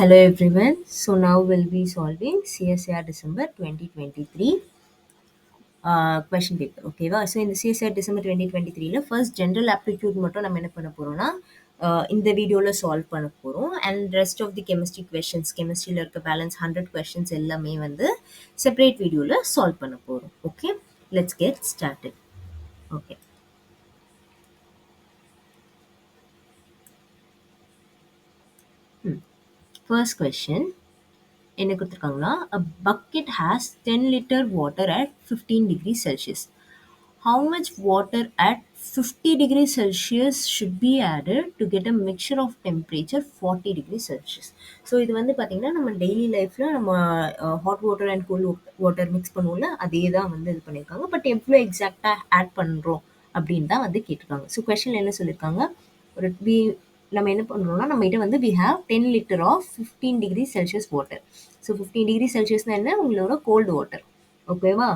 Hello everyone. So now we'll be solving CSIR December 2023 question paper. ஓகேவா? So இந்த CSR December 2023ல first general aptitude மட்டும் நம்ம என்ன பண்ண போறோம்னா இந்த வீடியோவில் சால்வ் பண்ண போகிறோம். And rest of the chemistry questions, கெமிஸ்ட்ரியில் இருக்க பேலன்ஸ் 100 கொஷின்ஸ் எல்லாமே வந்து செப்பரேட் வீடியோவில் சால்வ் பண்ண போகிறோம். Okay, let's get started. Okay, first question என்ன கொடுத்துருக்காங்கன்னா, a bucket has 10 liter water at 15 degrees Celsius. How much water at 50 degrees Celsius should be added to get a mixture of temperature 40 degrees Celsius? So இது வந்து பார்த்தீங்கன்னா நம்ம daily லைஃப்பில் நம்ம hot water and cold water mix பண்ணுவோம்ல, அதே தான் வந்து இது பண்ணியிருக்காங்க. பட் எவ்வளோ எக்ஸாக்டாக ஆட் பண்ணுறோம் அப்படின்னு தான் வந்து கேட்டிருக்காங்க. ஸோ கொஷனில் என்ன சொல்லியிருக்காங்க, ஒரு நம்ம என்ன பண்ணுறோம்னா நம்ம கிட்ட வந்து we have 10 liter of 15 degree Celsius water. So 15 degree Celsiusனா என்ன, உங்களோட கோல்டு வாட்டர். ஓகேவா?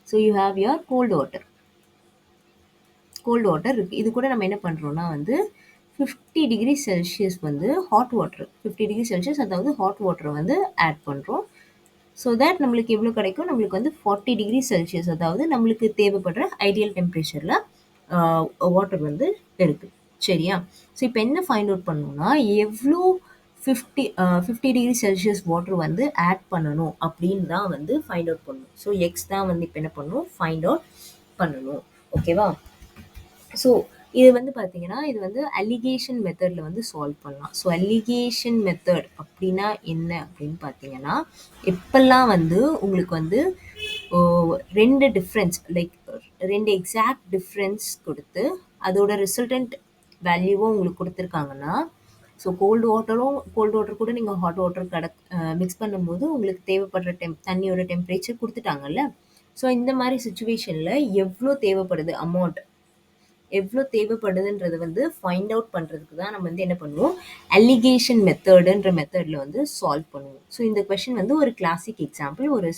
So you have your cold water இருக்குது. இது கூட நம்ம என்ன பண்ணுறோம்னா வந்து 50 டிகிரி செல்சியஸ் வந்து ஹாட் வாட்டர், 50 டிகிரி செல்சியஸ் அதாவது ஹாட் வாட்டரை வந்து ஆட் பண்ணுறோம். ஸோ தட் நம்மளுக்கு எவ்வளோ கிடைக்கும், நம்மளுக்கு வந்து 40 டிகிரி செல்சியஸ் அதாவது நம்மளுக்கு தேவைப்படுற ஐடியல் டெம்பரேச்சரில் வாட்டர் வந்து இருக்குது. சரியா? ஸோ இப்போ என்ன ஃபைண்ட் அவுட் பண்ணணும்னா எவ்வளோ 50 டிகிரி செல்சியஸ் வாட்டர் வந்து ஆட் பண்ணணும் அப்படின்னு தான் வந்து ஃபைண்ட் அவுட் பண்ணணும். ஸோ எக்ஸ் தான் வந்து இப்போ என்ன பண்ணணும், ஃபைண்ட் அவுட் பண்ணணும். ஓகேவா? ஸோ இது வந்து பார்த்தீங்கன்னா இது வந்து அலிகேஷன் மெத்தடில் வந்து சால்வ் பண்ணலாம். ஸோ அலிகேஷன் மெத்தட் அப்படின்னா என்ன அப்படின்னு பார்த்தீங்கன்னா, எப்பெல்லாம் வந்து உங்களுக்கு வந்து ரெண்டு டிஃப்ரென்ஸ் லைக் ரெண்டு எக்ஸாக்ட் டிஃப்ரென்ஸ் கொடுத்து அதோட ரிசல்டன்ட் வேல்யூவும் உங்களுக்கு கொடுத்துருக்காங்கன்னா, ஸோ கோல்டு வாட்டர் கூட நீங்கள் ஹாட் வாட்டர் மிக்ஸ் பண்ணும்போது உங்களுக்கு தேவைப்படுற தண்ணியோட டெம்பரேச்சர் கொடுத்துட்டாங்கல்ல. ஸோ இந்த மாதிரி சுச்சுவேஷனில் எவ்வளோ தேவைப்படுது அமௌண்ட், எவ்வளோ தேவைப்படுதுன்றது வந்து ஃபைண்ட் அவுட் பண்ணுறதுக்கு தான் நம்ம வந்து என்ன பண்ணுவோம், அலிகேஷன் மெத்தடுன்ற மெத்தடில் வந்து சால்வ் பண்ணுவோம். ஸோ இந்த கொஷின் வந்து ஒரு கிளாசிக் எக்ஸாம்பிள், ஒரு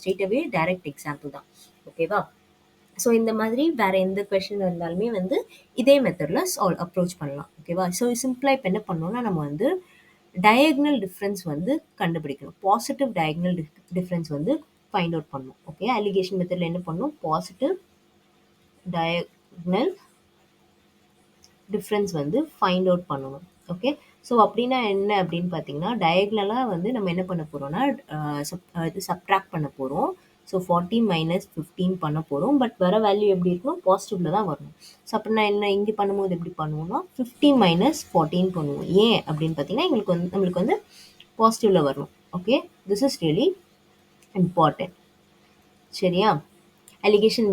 ஸ்ட்ரெயிட் டைரக்ட் எக்ஸாம்பிள் தான். ஓகேவா? ஸோ இந்த மாதிரி வேற எந்த கொஷின் இருந்தாலுமே வந்து இதே மெத்தடில் அப்ரோச் பண்ணலாம். ஓகேவா? ஸோ சிம்பிளாக இப்போ என்ன பண்ணோம்னா நம்ம வந்து டயக்னல் டிஃப்ரென்ஸ் வந்து கண்டுபிடிக்கணும். பாசிட்டிவ் டயக்னல் டிஃப்ரென்ஸ் வந்து ஃபைண்ட் அவுட் பண்ணணும். ஓகே, அலிகேஷன் மெத்தடில் என்ன பண்ணணும், பாசிட்டிவ் டயக்னல் டிஃப்ரென்ஸ் வந்து ஃபைண்ட் அவுட் பண்ணணும். ஓகே, ஸோ அப்படின்னா என்ன அப்படின்னு பார்த்தீங்கன்னா, டயக்னலாக வந்து நம்ம என்ன பண்ண போகிறோம்னா இது சப்ட்ராக்ட் பண்ண போகிறோம். ஸோ 40 மைனஸ் 15 பண்ண போகிறோம். பட் வர வேல்யூ எப்படி இருக்கணும், பாசிட்டிவில் தான் வரணும். ஸோ அப்படின்னா என்ன, இங்கே பண்ணும்போது எப்படி பண்ணுவோம்னா 50 மைனஸ் 14 பண்ணுவோம். ஏன் அப்படின்னு பார்த்தீங்கன்னா நம்மளுக்கு வந்து பாசிட்டிவில் வரணும். Okay, this is really important. சரியா? அலிகேஷன்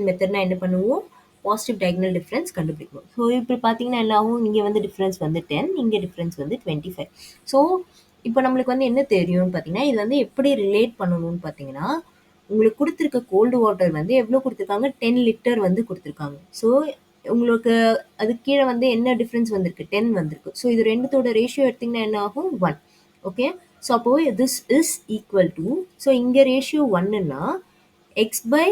மெத்தட்னா என்ன பண்ணுவோம், பாசிட்டிவ் டயக்னல் டிஃப்ரென்ஸ் கண்டுபிடிக்கணும். ஸோ இப்போ பார்த்தீங்கன்னா என்ன ஆகும், இங்கே வந்து டிஃப்ரென்ஸ் வந்து 10, இங்கே டிஃப்ரென்ஸ் வந்து 25. ஸோ இப்போ நம்மளுக்கு வந்து என்ன தெரியும்னு பார்த்தீங்கன்னா, இது வந்து எப்படி ரிலேட் பண்ணணும்னு பார்த்தீங்கன்னா, உங்களுக்கு கொடுத்துருக்க கோல்டு வாட்டர் வந்து எவ்வளோ கொடுத்துருக்காங்க, 10 லிட்டர் வந்து கொடுத்துருக்காங்க. ஸோ உங்களுக்கு அது கீழே வந்து என்ன டிஃப்ரென்ஸ் வந்திருக்கு, 10 வந்திருக்கு. ஸோ இது ரெண்டுத்தோட ரேஷியோ எடுத்திங்கன்னா என்ன ஆகும், 1. ஓகே, ஸோ அப்போ this is equal to, so இங்கே ரேஷியோ 1ன்னா எக்ஸ் பை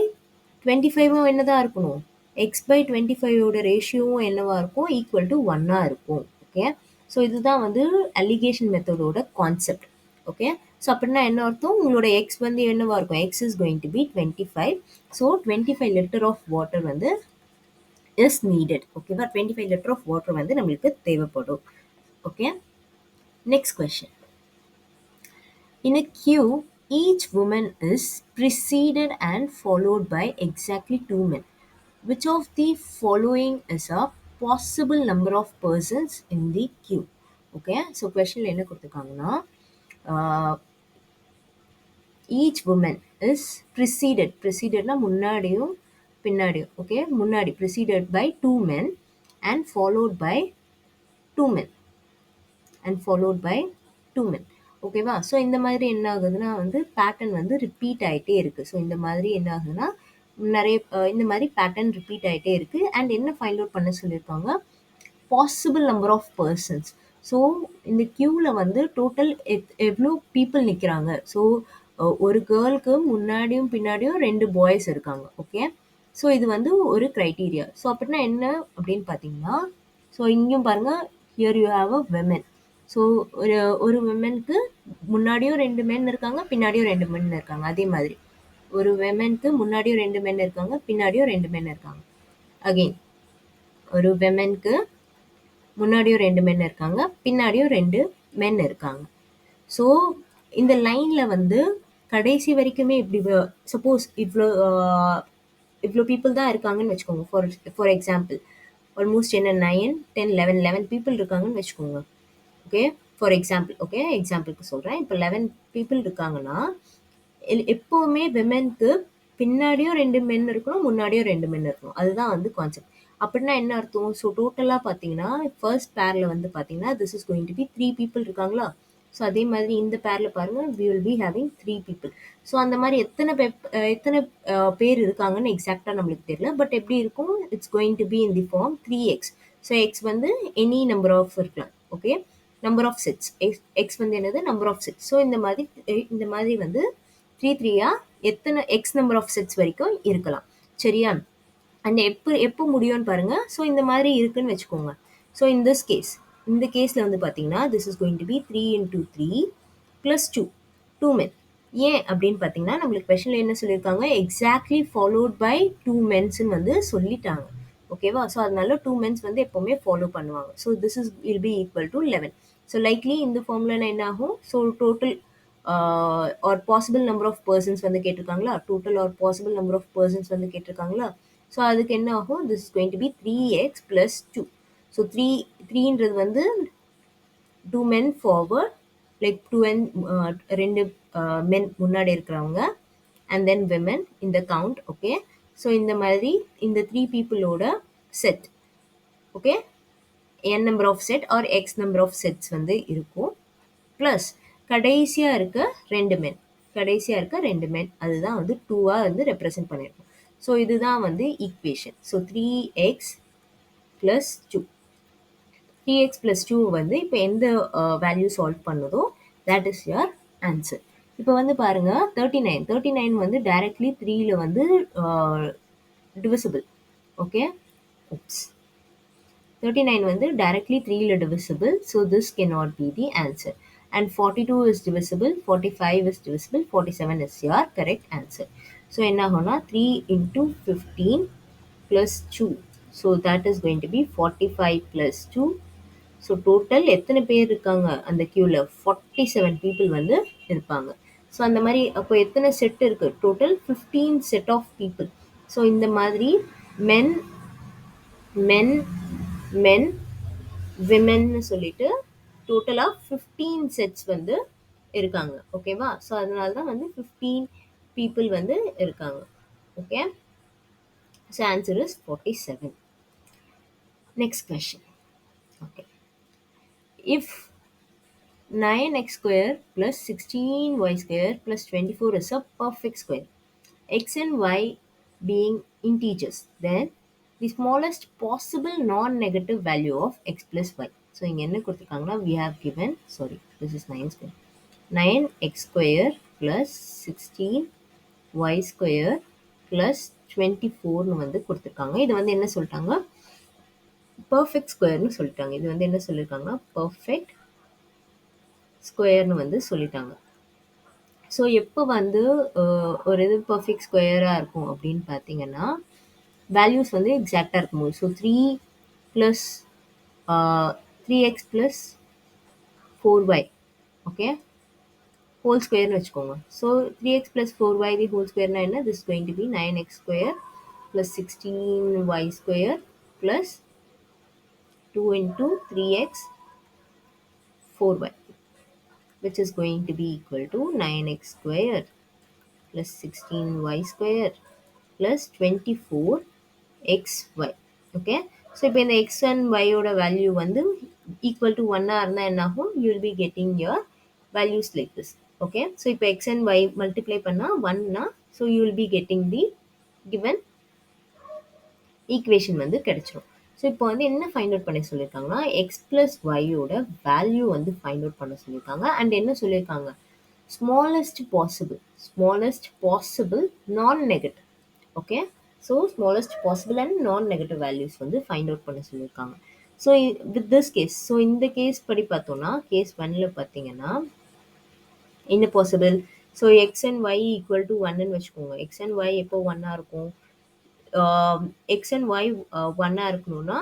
25 என்னதான் இருக்கணும், எக்ஸ் பை 25ஓட ரேஷியோவும் என்னவா இருக்கும், ஈக்குவல் டு 1 இருக்கும். ஓகே, ஸோ இதுதான் வந்து அலிகேஷன் மெத்தடோட கான்செப்ட். ஓகே, ஸோ அப்படின்னா என்ன அர்த்தம், உங்களோட எக்ஸ் வந்து என்னவா இருக்கும், X is going to be 25. So 25 litre of water வந்து இஸ் நீடட். ஓகேவா? 25 லிட்டர் ஆஃப் வாட்டர் வந்து நம்மளுக்கு தேவைப்படும். Okay, next question. In a queue, each woman is preceded and followed by exactly 2 men. Which of the following is a possible number of persons in the queue? Okay, so question என்ன கொடுத்துருக்காங்கன்னா, each woman is precededனா முன்னாடியும் பின்னாடியும். Okay, முன்னாடி preceded by 2 men and followed by 2 men and followed by 2 men. ஓகேவா? So இந்த மாதிரி என்ன ஆகுதுன்னா வந்து பேட்டர்ன் வந்து ரிப்பீட் ஆகிட்டே இருக்குது. ஸோ இந்த மாதிரி என்ன ஆகுதுன்னா நிறைய இந்த மாதிரி பேட்டர்ன் ரிப்பீட் ஆகிட்டே இருக்குது. அண்ட் என்ன ஃபைண்ட் அவுட் பண்ண சொல்லியிருக்காங்க, possible number of persons. So இந்த க்யூவில் வந்து டோட்டல் எவ்வளோ பீப்புள் நிற்கிறாங்க. ஸோ ஒரு கேர்ளுக்கு முன்னாடியும் பின்னாடியும் 2 பாய்ஸ் இருக்காங்க. ஓகே, ஸோ இது வந்து ஒரு க்ரைட்டீரியா. ஸோ அப்படின்னா என்ன அப்படின்னு பார்த்தீங்கன்னா, ஸோ இங்கேயும் பாருங்கள், here you have a women. So ஒரு ஒரு விமனுக்கு முன்னாடியும் 2 மென் இருக்காங்க, பின்னாடியும் 2 மென் இருக்காங்க. அதே மாதிரி ஒரு விமனுக்கு முன்னாடியும் 2 மென் இருக்காங்க, பின்னாடியும் 2 மென் இருக்காங்க. அகெயின் ஒரு விமனுக்கு முன்னாடியும் 2 மென் இருக்காங்க, பின்னாடியும் 2 மென் இருக்காங்க. ஸோ இந்த லைன்ல வந்து கடைசி வரைக்குமே இப்படி சப்போஸ் இவ்வளோ பீப்புள் தான் இருக்காங்கன்னு வச்சுக்கோங்க. ஃபார் எக்ஸாம்பிள் ஆல்மோஸ்ட் என்ன 9, 10, 11 பீப்புள் இருக்காங்கன்னு வச்சுக்கோங்க. ஓகே, ஃபார் எக்ஸாம்பிள், ஓகே எக்ஸாம்பிளுக்கு சொல்கிறேன். இப்போ 11 பீப்புள் இருக்காங்கன்னா எப்போவுமே விமென்க்கு பின்னாடியும் 2 மென் இருக்கணும், முன்னாடியும் 2 மென் இருக்கணும். அதுதான் வந்து கான்செப்ட். அப்படின்னா என்ன அர்த்தம்? ஸோ டோட்டலாக பார்த்தீங்கன்னா ஃபர்ஸ்ட் பேரில் வந்து பார்த்தீங்கன்னா this is going to be 3 people இருக்காங்களா? ஸோ அதே மாதிரி இந்த பேரில் பாருங்கள் we will be having 3 people. So அந்த மாதிரி எத்தனை பேர் இருக்காங்கன்னு எக்ஸாக்டாக நம்மளுக்கு தெரியல. பட் எப்படி இருக்கும்? It's going to be in the form 3x. So x வந்து எனி நம்பர் ஆஃப் இருக்கலாம். Okay, number of sets. X வந்து என்னது? Number of sets. ஸோ இந்த மாதிரி வந்து 3 எத்தனை எக்ஸ் நம்பர் ஆஃப் செட்ஸ் வரைக்கும் இருக்கலாம். சரியா? அண்ட் எப்போ முடியும்னு பாருங்க. ஸோ இந்த மாதிரி இருக்குன்னு வச்சுக்கோங்க. ஸோ இந்த கேஸில் வந்து பார்த்தீங்கன்னா this is going to be 3 into 3 + 2 men. ஏன் அப்படின்னு பார்த்தீங்கன்னா நம்மளுக்கு கொஷனில் என்ன சொல்லியிருக்காங்க? எக்ஸாக்ட்லி ஃபாலோட் பை 2 மென்ஸ்ன்னு வந்து சொல்லிட்டாங்க. ஓகேவா? ஸோ அதனால 2 மென்ஸ் வந்து எப்போவுமே ஃபாலோ பண்ணுவாங்க. So this is will be equal to 11. So likely இந்த ஃபார்முலா என்ன ஆகும்? So total are possible number of persons வந்து கேட்டிருக்காங்களா? Total are possible number of persons வந்து கேட்டிருக்காங்களா? ஸோ அதுக்கு என்ன ஆகும்? This is going to be 3x + 2. So த்ரீன்றது வந்து 2 men forward, like 2 men முன்னாடி இருக்கிறவங்க and then women in the count. Okay, so இந்த மாதிரி இந்த 3 பீப்புளோட set. Okay, n number of set or x number of sets வந்து இருக்கும். ப்ளஸ் கடைசியாக இருக்க 2 men. அதுதான் வந்து 2 வந்து ரெப்ரசன்ட் பண்ணியிருக்கோம். ஸோ இதுதான் வந்து ஈக்குவேஷன். So 3x + 2. 3x + 2 வந்து இப்போ எந்த வேல்யூ சால்வ் பண்ணுதோ that is your answer. இப்போ வந்து பாருங்க 39 வந்து டைரக்ட்லி 3ல வந்து divisible. ஓகே, 39 வந்து directly 3ல divisible. So this cannot be the answer. And 42 is divisible, 45 is divisible, 47 is your correct answer. So என்ன ஆகும்னா 3 into 15 plus 2. So that is going to be 45 plus 2. So total எத்தனை பேர் இருக்காங்க அந்த கியூவில்? 47 people வந்து இருப்பாங்க. ஸோ அந்த மாதிரி அப்போ எத்தனை செட் இருக்குது? Total 15 set of people. So இந்த மாதிரி மென் விமென்னு சொல்லிட்டு டோட்டலாக 15 செட்ஸ் வந்து இருக்காங்க. ஓகேவா? ஸோ அதனால தான் வந்து 15 பீப்புள் வந்து இருக்காங்க. Okay, so answer is 47. Next question. Okay, if 9x square plus 16y square plus 24 is a perfect square, x and y being integers, then the smallest possible non-negative value of x plus y. So இங்க என்ன கொடுத்திருக்காங்கன்னா we have given, sorry, this is 9 square. 9x square plus 16y square plus 24 வந்து கொடுத்திருக்காங்க. இது வந்து என்ன சொல்லிட்டாங்க? perfect squareனு சொல்லிட்டாங்க. இது வந்து என்ன சொல்லியிருக்காங்கன்னா perfect ஸ்கொயர்னு வந்து சொல்லிட்டாங்க. ஸோ எப்போ வந்து ஒரு இது பர்ஃபெக்ட் ஸ்கொயராக இருக்கும் அப்படின்னு பார்த்தீங்கன்னா வேல்யூஸ் வந்து எக்ஸாக்டாக இருக்கும்போது. So 3x + 4y, okay, whole ஸ்கொயர்னு வச்சுக்கோங்க. ஸோ 3x + 4y தி ஹோல் ஸ்கொயர்னா என்ன? This going to be 9x square plus 16y square plus 2 into 3x 4y, which is going to be equal to 9x square plus 16y square plus 24xy. Okay, so இப்போ இந்த x and y ஓட value வந்து equal to 1 இருந்தால் என்ன ஆகும்? You will be getting your values like this. Okay, so இப்போ x and y multiply பண்ணால் 1னா so you will be getting the given equation வந்து கிடைச்சிரும். ஸோ இப்போ வந்து என்ன ஃபைண்ட் அவுட் பண்ண சொல்லியிருக்காங்கன்னா எக்ஸ் ப்ளஸ் ஒய்யோட வேல்யூ வந்து ஃபைண்ட் அவுட் பண்ண சொல்லியிருக்காங்க. அண்ட் என்ன சொல்லியிருக்காங்க? smallest possible non-negative. Okay, so smallest possible and non-negative values வந்து ஃபைண்ட் அவுட் பண்ண சொல்லியிருக்காங்க. So with this case, so இந்த கேஸ் படி பார்த்தோம்னா, கேஸ் 1ல பார்த்தீங்கன்னா என்ன possible? So X and Y equal to 1ன்னு வச்சுக்கோங்க. எக்ஸ் அண்ட் ஒய் எப்போ 1ஆ இருக்கும்? எக்ஸ் அண்ட் ஒய் 1ஆ இருக்கணும்னா,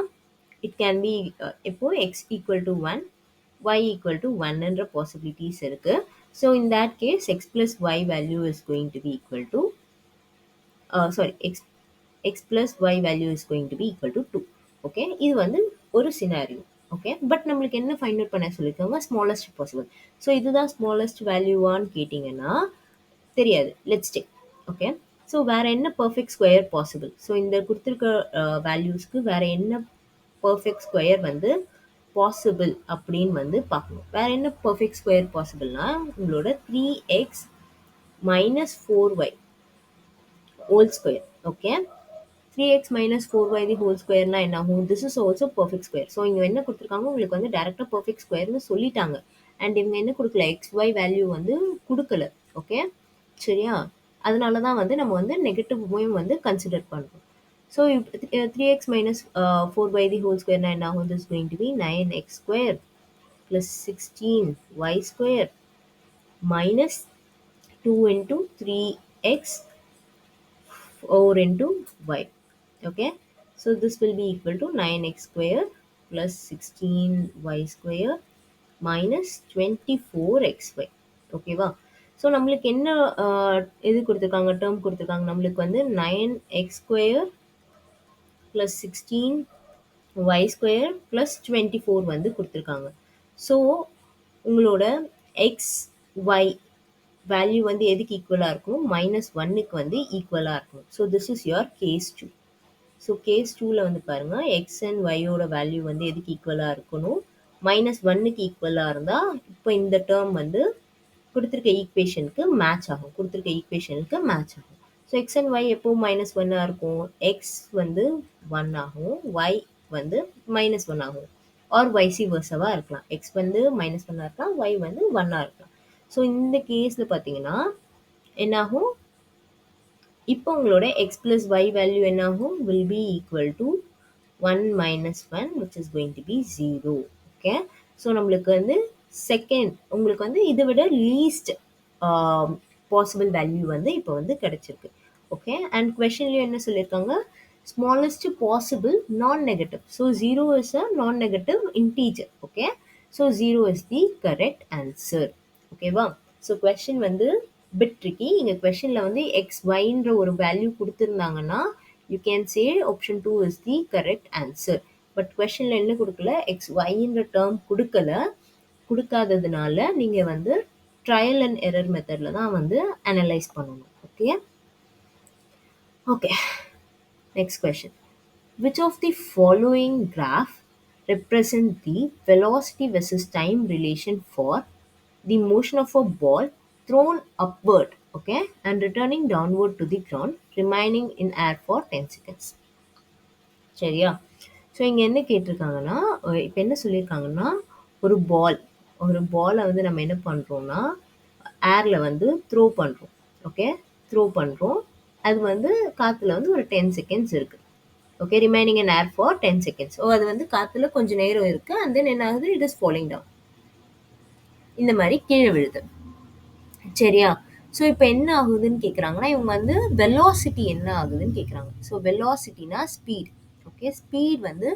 இட் கேன் பி எப்போ X equal to 1, Y equal to 1ன்ற பாசிபிலிட்டிஸ் இருக்கு. So in that case X plus Y value is going to be equal to sorry X plus Y value is going to be equal to 2. Okay, இது வந்து ஒரு scenario. Okay, but நம்மளுக்கு என்ன find out பண்ண சொல்லியிருக்காங்க? Smallest possible. So இதுதான் smallest வேல்யூவான்னு கேட்டிங்கன்னா தெரியாது. Let's take. ஓகே, ஸோ வேற என்ன பர்ஃபெக்ட் ஸ்கொயர் பாசிபிள்? ஸோ இந்த கொடுத்துருக்க வேல்யூஸ்க்கு வேற என்ன பர்ஃபெக்ட் ஸ்கொயர் வந்து பாசிபிள் அப்படின்னு வந்து பார்க்கணும். வேற என்ன பர்ஃபெக்ட் ஸ்கொயர் பாசிபிள்னா உங்களோட 3x minus 4y whole square. Okay, 3x minus 4y the whole square னா என்ன ஆகும்? This is also perfect square. So இங்க என்ன கொடுத்துருக்காங்க? உங்களுக்கு வந்து டைரக்டா பர்ஃபெக்ட் ஸ்கொயர்னு சொல்லிட்டாங்க. அண்ட் இவங்க என்ன கொடுக்கல? xy வேல்யூ வந்து கொடுக்கல. ஓகே, சரியா? அதனால தான் வந்து நம்ம வந்து நெகட்டிவ்வையும் வந்து கன்சிடர் பண்ணுறோம். So 3x minus 4y the whole square னா என்ன ஆகும்? This is going to be 9x square plus 16y square minus 2 into 3x 4 into y. Okay, so this will be equal to 9x square plus 16y square minus 24xy. ஓகேவா? So நம்மளுக்கு என்ன இது கொடுத்துருக்காங்க, term கொடுத்துருக்காங்க? நம்மளுக்கு வந்து 9x square plus 16y square plus 24 வந்து கொடுத்துருக்காங்க. ஸோ உங்களோட எக்ஸ் ஒய் வேல்யூ வந்து எதுக்கு ஈக்குவலாக இருக்கும்? -1க்கு வந்து ஈக்குவலாக இருக்கும். So this is your case 2. So case 2ல வந்து பாருங்க, எக்ஸ் அண்ட் ஒய்யோட வேல்யூ வந்து எதுக்கு ஈக்குவலாக இருக்கணும்? -1க்கு ஈக்குவலாக இருந்தால் இப்போ இந்த டேர்ம் வந்து கொடுத்துருக்க ஈக்குவேஷனுக்கு மேட்ச் ஆகும். ஸோ எக்ஸ் அண்ட் ஒய் எப்போ -1ஆக இருக்கும்? எக்ஸ் வந்து 1 ஆகும், ஒய் வந்து -1 ஆகும். ஆர் வைசி வர்சாவாக இருக்கலாம். எக்ஸ் வந்து -1ஆக இருக்கலாம், ஒய் வந்து 1ஆக இருக்கலாம். ஸோ இந்த கேஸில் பார்த்தீங்கன்னா என்னாகும்? இப்போ உங்களோட எக்ஸ் பிளஸ் ஒய் வேல்யூ என்னாகும்? Will be equal to 1 minus 1 which is going to be 0. Okay, so நம்மளுக்கு வந்து செகண்ட் உங்களுக்கு வந்து இதை விட லீஸ்ட் பாசிபிள் வேல்யூ வந்து இப்போ வந்து கிடைச்சிருக்கு. ஓகே, அண்ட் கொஷன்லேயும் என்ன சொல்லியிருக்காங்க? ஸ்மாலஸ்ட் பாசிபிள் நான் நெகட்டிவ். ஸோ 0 இஸ் அ நான் negative integer. Okay, so 0 is the correct answer. ஓகேவா? ஸோ கொஷின் வந்து பிட் ட்ரிக்கி. இங்கே கொஷனில் வந்து எக்ஸ் ஒய்ன்ற ஒரு வேல்யூ கொடுத்துருந்தாங்கன்னா you can say option 2 is the correct answer. But questionல என்ன கொடுக்கல? எக்ஸ் ஒய்ன்ற டேர்ம் கொடுக்காததுனால நீங்கள் வந்து ட்ரையல் அண்ட் எரர் மெத்தடில் தான் வந்து அனலைஸ் பண்ணணும். Okay, okay, next question. Which of the following graph represent the velocity versus time relation for the motion of a ball thrown upward, okay, and returning downward to the ground, remaining in air for 10 seconds. சரியா? So இங்கே என்ன கேட்டிருக்காங்கன்னா, இப்போ என்ன சொல்லியிருக்காங்கன்னா, ஒரு பாலை வந்து நம்ம என்ன பண்ணுறோம்னா ஏரில் வந்து த்ரோ பண்ணுறோம். ஓகே, த்ரோ பண்ணுறோம். அது வந்து காற்றுல வந்து ஒரு 10 செகண்ட்ஸ் இருக்குது. Okay, remaining in air for 10 seconds. So அது வந்து காற்றுல கொஞ்சம் நேரம் இருக்குது. அண்ட் தென் என்ன ஆகுது? It is falling down. இந்த மாதிரி கீழே விழுது. சரியா? ஸோ இப்போ என்ன ஆகுதுன்னு கேட்குறாங்கன்னா, இவங்க வந்து வெலாசிட்டி என்ன ஆகுதுன்னு கேட்குறாங்க. ஸோ வெலாசிட்டினா ஸ்பீட். ஓகே, ஸ்பீட் வந்து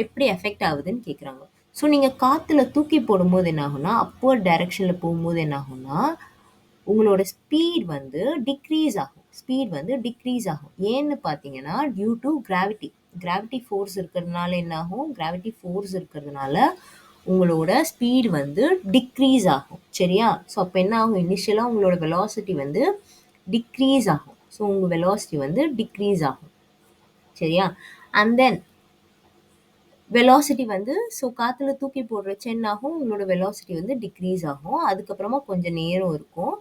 எப்படி எஃபெக்ட் ஆகுதுன்னு கேட்குறாங்க. ஸோ நீங்கள் காற்றுல தூக்கி போடும்போது என்ன ஆகும்னா, அப்போர்ட் டைரக்ஷனில் போகும்போது என்ன ஆகும்னா, உங்களோட ஸ்பீட் வந்து டிக்ரீஸ் ஆகும். ஏன்னு பார்த்தீங்கன்னா, டியூ டு கிராவிட்டி ஃபோர்ஸ் இருக்கிறதுனால என்ன ஆகும்? கிராவிட்டி ஃபோர்ஸ் இருக்கிறதுனால உங்களோட ஸ்பீட் வந்து டிக்ரீஸ் ஆகும். சரியா? ஸோ அப்போ என்ன ஆகும்? இனிஷியலாக உங்களோட வெலாசிட்டி வந்து டிக்ரீஸ் ஆகும். ஸோ உங்கள் வெலாசிட்டி வந்து டிக்ரீஸ் ஆகும். சரியா? அண்ட் தென் வெலாசிட்டி வந்து ஸோ காற்றுல தூக்கி போடுறச்ச என்ன ஆகும்? உங்களோட வெலாசிட்டி வந்து டிக்ரீஸ் ஆகும். அதுக்கப்புறமா கொஞ்சம் நேரம் இருக்கும்.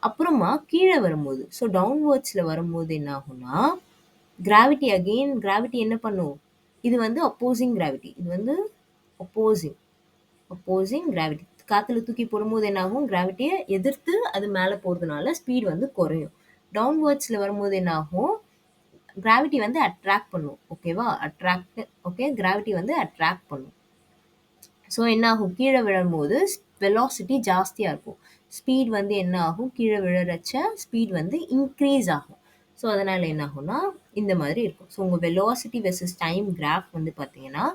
அப்புறமா கீழே வரும்போது, ஸோ டவுன்வர்ட்ஸில் வரும்போது என்ன ஆகும்னா, கிராவிட்டி என்ன பண்ணும்? இது வந்து அப்போசிங் கிராவிட்டி. இது வந்து அப்போசிங் கிராவிட்டி. காற்றுல தூக்கி போடும்போது என்ன ஆகும்? கிராவிட்டியை எதிர்த்து அது மேலே போகிறதுனால ஸ்பீட் வந்து குறையும். டவுன்வர்ட்ஸில் வரும்போது என்ன ஆகும்? கிராவிட்டி வந்து அட்ராக்ட் பண்ணும். ஓகேவா? ஓகே, கிராவிட்டி வந்து அட்ராக்ட் பண்ணும். ஸோ என்ன ஆகும், கீழே விழும்போது வெலாசிட்டி ஜாஸ்தியாக இருக்கும். ஸ்பீட் வந்து என்ன ஆகும், கீழே விழுறச்ச ஸ்பீட் வந்து இன்க்ரீஸ் ஆகும். ஸோ அதனால் என்ன ஆகும்னா இந்த மாதிரி இருக்கும். ஸோ உங்கள் வெலாசிட்டி வெர்சஸ் டைம் கிராஃப் வந்து பார்த்தீங்கன்னா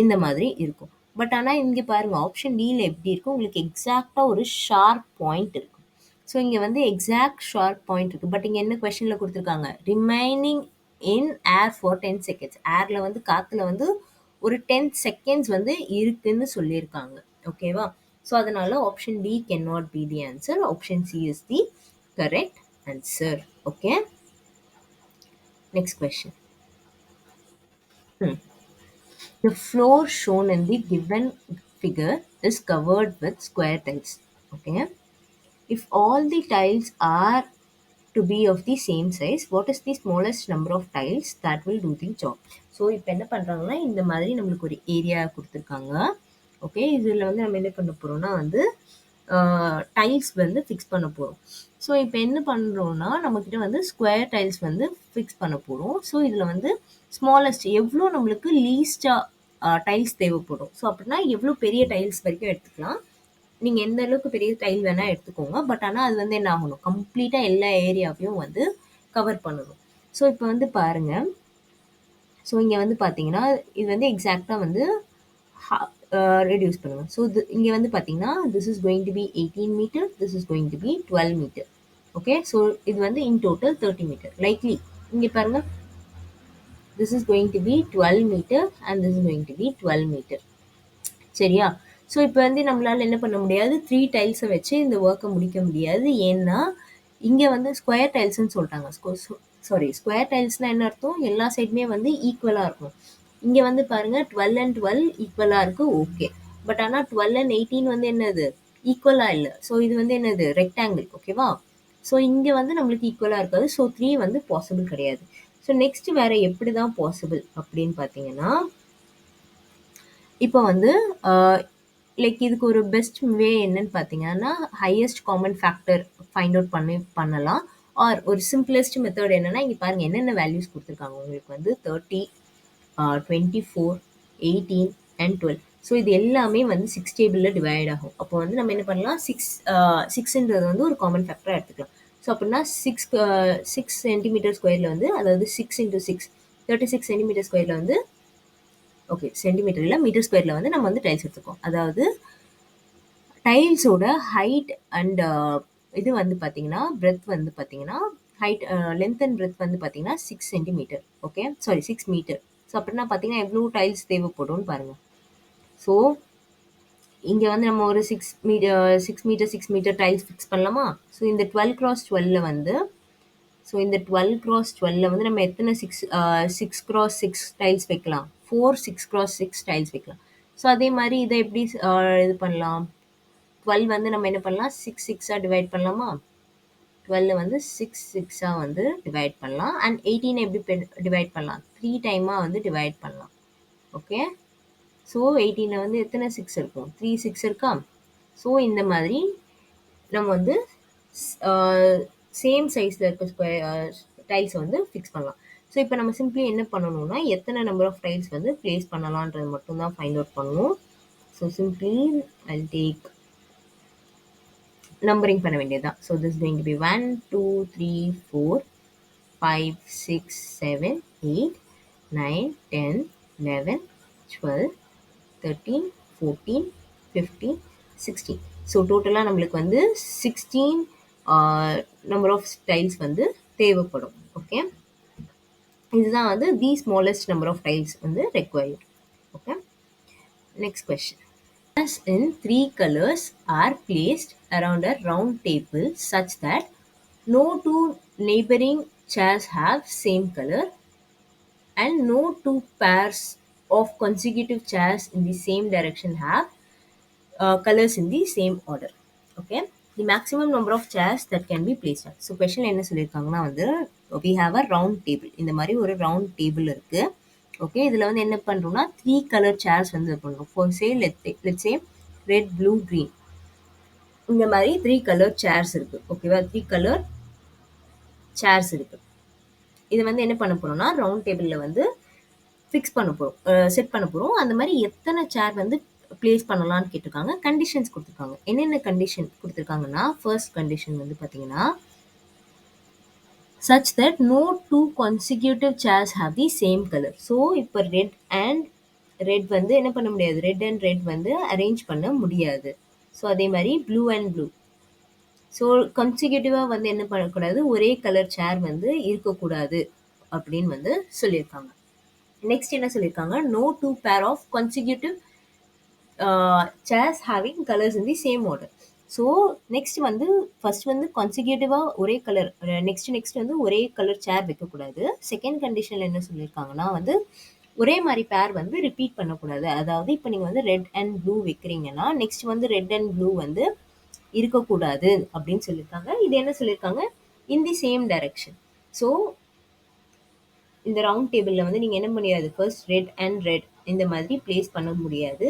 இந்த மாதிரி இருக்கும். பட் ஆனால் இங்கே பாருங்கள், ஆப்ஷன் டியில் எப்படி இருக்கும், உங்களுக்கு எக்ஸாக்டாக ஒரு ஷார்ப் பாயிண்ட் இருக்கும். ஸோ இங்கே வந்து எக்ஸாக்ட் ஷார்ப் பாயிண்ட் இருக்குது. பட் இங்கே என்ன கொஷனில் கொடுத்துருக்காங்க, remaining in air for 10 seconds. ஏரில் வந்து காற்றுல வந்து ஒரு 10 செகண்ட்ஸ் வந்து இருக்குன்னு சொல்லியிருக்காங்க. ஓகேவா? ஸோ அதனால option D can not be the answer. Option C is the correct answer. Okay, next question. The floor shown in the given figure is covered with square tiles. Okay. If all the tiles are to be of the same size, what is the smallest number of tiles that will do the job? So இப்போ என்ன பண்ணுறாங்கன்னா, இந்த மாதிரி நம்மளுக்கு ஒரு area கொடுத்துருக்காங்க. Okay, இதில் வந்து நம்ம என்ன பண்ண போகிறோம்னா வந்து டைல்ஸ் வந்து ஃபிக்ஸ் பண்ண போகிறோம். ஸோ இப்போ என்ன பண்ணுறோன்னா, நம்மக்கிட்ட வந்து ஸ்கொயர் டைல்ஸ் வந்து ஃபிக்ஸ் பண்ண போகிறோம். ஸோ இதில் வந்து ஸ்மாலஸ்ட் எவ்வளோ நம்மளுக்கு லீஸ்டாக டைல்ஸ் தேவைப்படும். ஸோ அப்படின்னா எவ்வளோ பெரிய டைல்ஸ் வரைக்கும் எடுத்துக்கலாம். நீங்கள் எந்த அளவுக்கு பெரிய டைல் வேணால் எடுத்துக்கோங்க. பட் ஆனால் அது வந்து என்ன ஆகணும், கம்ப்ளீட்டாக எல்லா ஏரியாவையும் வந்து கவர் பண்ணணும். ஸோ இப்போ வந்து பாருங்கள், ஸோ இங்கே வந்து பார்த்தீங்கன்னா இது வந்து எக்ஸாக்டாக வந்து ரெடியூஸ் பண்ணுவேன். ஸோ இங்கே வந்து பார்த்தீங்கன்னா this is going to be 18 metre, this is going to be 12 metre. Okay, so இது வந்து இன் டோட்டல் 30 மீட்டர். லைக்லி இங்கே பாருங்கள், this is going to be 12 metre and this is going to be 12 metre. சரியா? So இப்போ வந்து நம்மளால் என்ன பண்ண முடியாது, 3 டைல்ஸை வச்சு இந்த ஒர்க்கை முடிக்க முடியாது. ஏன்னா இங்கே வந்து ஸ்கொயர் டைல்ஸ்ன்னு சொல்லிட்டாங்க. ஸ்கொயர் டைல்ஸ்னால் என்ன அர்த்தம், எல்லா சைடுமே வந்து ஈக்குவலாக இருக்கும். இங்கே வந்து பாருங்கள் 12 and 12 ஈக்குவலாக இருக்குது. ஓகே, பட் ஆனால் 12 and 18 வந்து என்னது, ஈக்குவலாக இல்லை. ஸோ இது வந்து என்னது, ரெக்டாங்கிள். ஓகேவா? ஸோ இங்கே வந்து நம்மளுக்கு ஈக்குவலாக இருக்காது. ஸோ 3 வந்து பாசிபிள் கிடையாது. ஸோ நெக்ஸ்ட் வேறு எப்படி தான் பாசிபிள் அப்படின்னு பார்த்தீங்கன்னா, இப்போ வந்து லைக் இதுக்கு ஒரு பெஸ்ட் வே என்னன்னு பார்த்தீங்கன்னா, highest common factor find out பண்ணலாம். ஆர் ஒரு சிம்பிளஸ்ட் மெத்தட் என்னென்னா, இங்கே பாருங்கள் என்னென்ன வேல்யூஸ் கொடுத்துருக்காங்க உங்களுக்கு வந்து 30, 24, 18 அண்ட் 12. ஸோ இது எல்லாமே வந்து 6 டேபிளில் டிவைட் ஆகும். அப்போ வந்து நம்ம என்ன பண்ணலாம், 6ன்றது வந்து ஒரு காமன் ஃபேக்டராக எடுத்துக்கலாம். ஸோ அப்படின்னா 6 சென்டிமீட்டர் ஸ்கொயரில் வந்து, அதாவது 6 × 6 36 சென்டிமீட்டர் ஸ்கொயரில் வந்து, ஓகே சென்டிமீட்டர் இல்லை மீட்டர் ஸ்கொயரில் வந்து நம்ம வந்து டைல்ஸ் எடுத்துக்கோம். அதாவது டைல்ஸோட ஹைட் அண்ட் இது வந்து பார்த்தீங்கன்னா பிரெத் வந்து பார்த்தீங்கன்னா ஹைட் லென்த் அண்ட் பிரெத் வந்து பார்த்தீங்கன்னா 6 centimetre. Okay, sorry 6 metre. So அப்படின்னா பார்த்தீங்கன்னா எவ்வளோ டைல்ஸ் தேவைப்படும்னு பாருங்கள். ஸோ இங்கே வந்து நம்ம ஒரு 6 மீட்டர் டைல்ஸ் ஃபிக்ஸ் பண்ணலாமா? ஸோ இந்த 12x12 வந்து, ஸோ இந்த 12x12 வந்து நம்ம எத்தனை 6x6 டைல்ஸ் வைக்கலாம், 4 6x6 டைல்ஸ் வைக்கலாம். ஸோ அதே மாதிரி இதை எப்படி இது பண்ணலாம், 12 வந்து நம்ம என்ன பண்ணலாம், 6 6ஆக டிவைட் பண்ணலாமா? 12 வந்து 6 6ஆக வந்து டிவைட் பண்ணலாம். அண்ட் 18 எப்படி டிவைட் பண்ணலாம், 3 டைமாக வந்து டிவைட் பண்ணலாம். ஓகே, ஸோ 18 வந்து எத்தனை 6 இருக்கும், 3 6 இருக்கா? ஸோ இந்த மாதிரி நம்ம வந்து சேம் சைஸில் இருக்க ஸ்கொயர் டைல்ஸை வந்து ஃபிக்ஸ் பண்ணலாம். ஸோ இப்போ நம்ம சிம்பிளி என்ன பண்ணணும்னா, எத்தனை நம்பர் ஆஃப் டைல்ஸ் வந்து ப்ளேஸ் பண்ணலான்றது மட்டும்தான் ஃபைண்ட் அவுட் பண்ணணும். So simply I take numbering பண்ண வேண்டியதுதான். So this going to be 1 2 3 4 5 6 7 8 9 10 11 12 13 14 15 16. So டோட்டலாக நம்மளுக்கு வந்து 16 நம்பர் ஆஃப் டைல்ஸ் வந்து தேவைப்படும். ஓகே, இதுதான் வந்து the smallest number of tiles வந்து required. Okay, next question. Chairs in 3 colors are placed around a round table such that no 2 neighboring chairs have same color and no 2 pairs of consecutive chairs in the same direction have colors in the same order. Okay, the maximum number of chairs that can be placed. So question என்ன சொல்லியிருக்காங்கன்னா வந்து, we have a round table. இந்த மாதிரி ஒரு round table இருக்கு. Okay, இதில் வந்து என்ன பண்ணுறோம்னா 3 கலர் சேர்ஸ் வந்து பண்ணுறோம். For say let's say red blue green, இந்த மாதிரி 3 கலர் சேர்ஸ் இருக்குது. ஓகேவா, 3 கலர் சேர்ஸ் இருக்குது. இது வந்து என்ன பண்ண போகிறோம்னா ரவுண்ட் டேபிளில் வந்து ஃபிக்ஸ் பண்ண போறோம். செட் பண்ண போறோம். அந்த மாரி எத்தன சேர் வந்து பிளேஸ் பண்ணலாம்னு கேட்டிருக்காங்க. கண்டிஷன்ஸ் குடுத்துருக்காங்க. என்னென்ன கண்டிஷன் குடுத்துருக்காங்கன்னா, ஃபர்ஸ்ட் கண்டிஷன் வந்து பார்த்தீங்கன்னா, such that no two consecutive chairs have the same color. So இப்போ ரெட் அண்ட் ரெட் வந்து என்ன பண்ண முடியாது? ரெட் அண்ட் ரெட் வந்து அரேஞ்ச் பண்ண முடியாது. ஸோ அதே மாரி ப்ளூ அண்ட் ப்ளூ. ஸோ கன்சிக்யூட்டிவா வந்து என்ன பண்ணக்கூடாது? ஒரே கலர் சேர் வந்து இருக்கக்கூடாது அப்படின்னு வந்து சொல்லியிருக்காங்க. நெக்ஸ்ட் என்ன சொல்லியிருக்காங்க? No two pair of consecutive chairs having colors in the same order. So next வந்து ஃபர்ஸ்ட் வந்து கான்சிக்யூட்டிவா ஒரே கலர் நெக்ஸ்ட் வந்து ஒரே கலர் சேர் வைக்கக்கூடாது. செகண்ட் கண்டிஷன்ல என்ன சொல்லியிருக்காங்கன்னா வந்து ஒரே மாதிரி பேர் வந்து ரிப்பீட் பண்ணக்கூடாது. அதாவது இப்போ நீங்க வந்து ரெட் அண்ட் ப்ளூ வைக்கிறீங்கன்னா நெக்ஸ்ட் வந்து ரெட் அண்ட் ப்ளூ வந்து இருக்கக்கூடாது அப்படின்னு சொல்லியிருக்காங்க. இது என்ன சொல்லியிருக்காங்க? இன் தி சேம் டைரக்ஷன். ஸோ இந்த ரவுண்ட் டேபிள்ல வந்து நீங்க என்ன முடியாது? ஃபர்ஸ்ட் ரெட் அண்ட் ரெட் இந்த மாதிரி பிளேஸ் பண்ண முடியாது.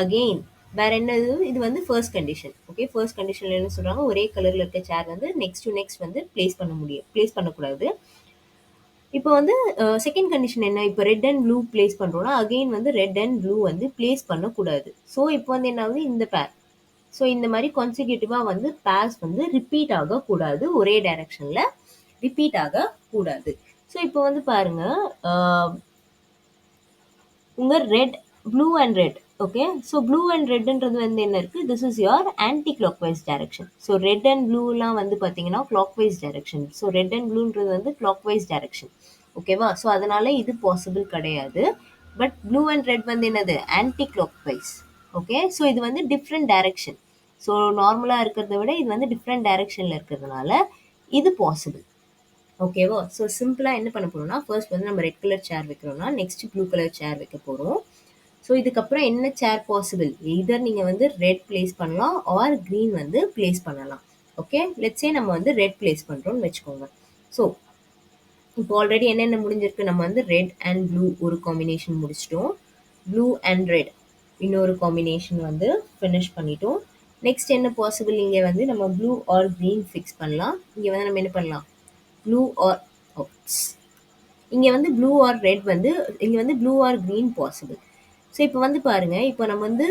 அகெயின் வேற என்னது? இது வந்து ஃபர்ஸ்ட் கண்டிஷன். ஓகே, ஃபர்ஸ்ட் கண்டிஷன்ல என்ன சொல்றாங்க? ஒரே கலர்ல இருக்க சேர் வந்து நெக்ஸ்ட் டு நெக்ஸ்ட் வந்து பிளேஸ் பண்ணக்கூடாது. இப்போ வந்து செகண்ட் கண்டிஷன் என்ன? இப்போ ரெட் அண்ட் ப்ளூ பிளேஸ் பண்றோம்னா அகெயின் வந்து ரெட் அண்ட் ப்ளூ வந்து பிளேஸ் பண்ணக்கூடாது. ஸோ இப்போ வந்து என்ன ஆகுது? இந்த பேர். ஸோ இந்த மாதிரி கான்சிக்யூட்டிவா வந்து பேர்ஸ் வந்து ரிப்பீட் ஆகக்கூடாது. ஒரே டைரக்ஷன்ல ரிப்பீட் ஆகக்கூடாது. ஸோ இப்போ வந்து பாருங்க, உங்க red blue and red. Okay, so blue and ரெட்ன்றது வந்து என்ன இருக்கு? This is your anti clock wise direction. So red and ப்ளூலாம் வந்து பார்த்தீங்கன்னா clock wise direction. So red and ப்ளூன்றது வந்து கிளாக் வைஸ் டைரக்ஷன். ஓகேவா? ஸோ அதனால இது பாசிபிள் கிடையாது. பட் ப்ளூ அண்ட் ரெட் வந்து என்னது? Anticlockwise. Okay, so இது வந்து டிஃப்ரெண்ட் டைரக்ஷன். ஸோ நார்மலாக இருக்கிறத விட இது வந்து டிஃப்ரெண்ட் டைரக்ஷனில் இருக்கிறதுனால இது பாசிபிள். ஓகேவா? ஸோ சிம்பிளாக என்ன பண்ண போறோம்னா, ஃபர்ஸ்ட் வந்து நம்ம ரெட் கலர் சேர் வைக்கிறோம்னா நெக்ஸ்ட் ப்ளூ கலர் சேர் வைக்க போகிறோம். ஸோ இதுக்கப்புறம் என்ன சேர் பாசிபிள்? எய்தர் நீங்கள் வந்து ரெட் பிளேஸ் பண்ணலாம் ஆர் க்ரீன் வந்து பிளேஸ் பண்ணலாம். ஓகே, லெட்ஸே நம்ம வந்து ரெட் பிளேஸ் பண்ணுறோம்னு வச்சுக்கோங்க. ஸோ இப்போ ஆல்ரெடி என்னென்ன முடிஞ்சிருக்கு? நம்ம வந்து ரெட் அண்ட் ப்ளூ ஒரு காம்பினேஷன் முடிச்சிட்டோம். ப்ளூ அண்ட் ரெட் இன்னொரு காம்பினேஷன் வந்து ஃபினிஷ் பண்ணிட்டோம். நெக்ஸ்ட் என்ன பாசிபிள்? இங்கே வந்து நம்ம ப்ளூ ஆர் க்ரீன் ஃபிக்ஸ் பண்ணலாம். இங்கே வந்து நம்ம என்ன பண்ணலாம்? ப்ளூ ஆர் இங்கே வந்து ப்ளூ ஆர் ரெட் வந்து இங்கே வந்து blue or green possible. So இப்போ வந்து பாருங்க, இப்போ நம்ம வந்து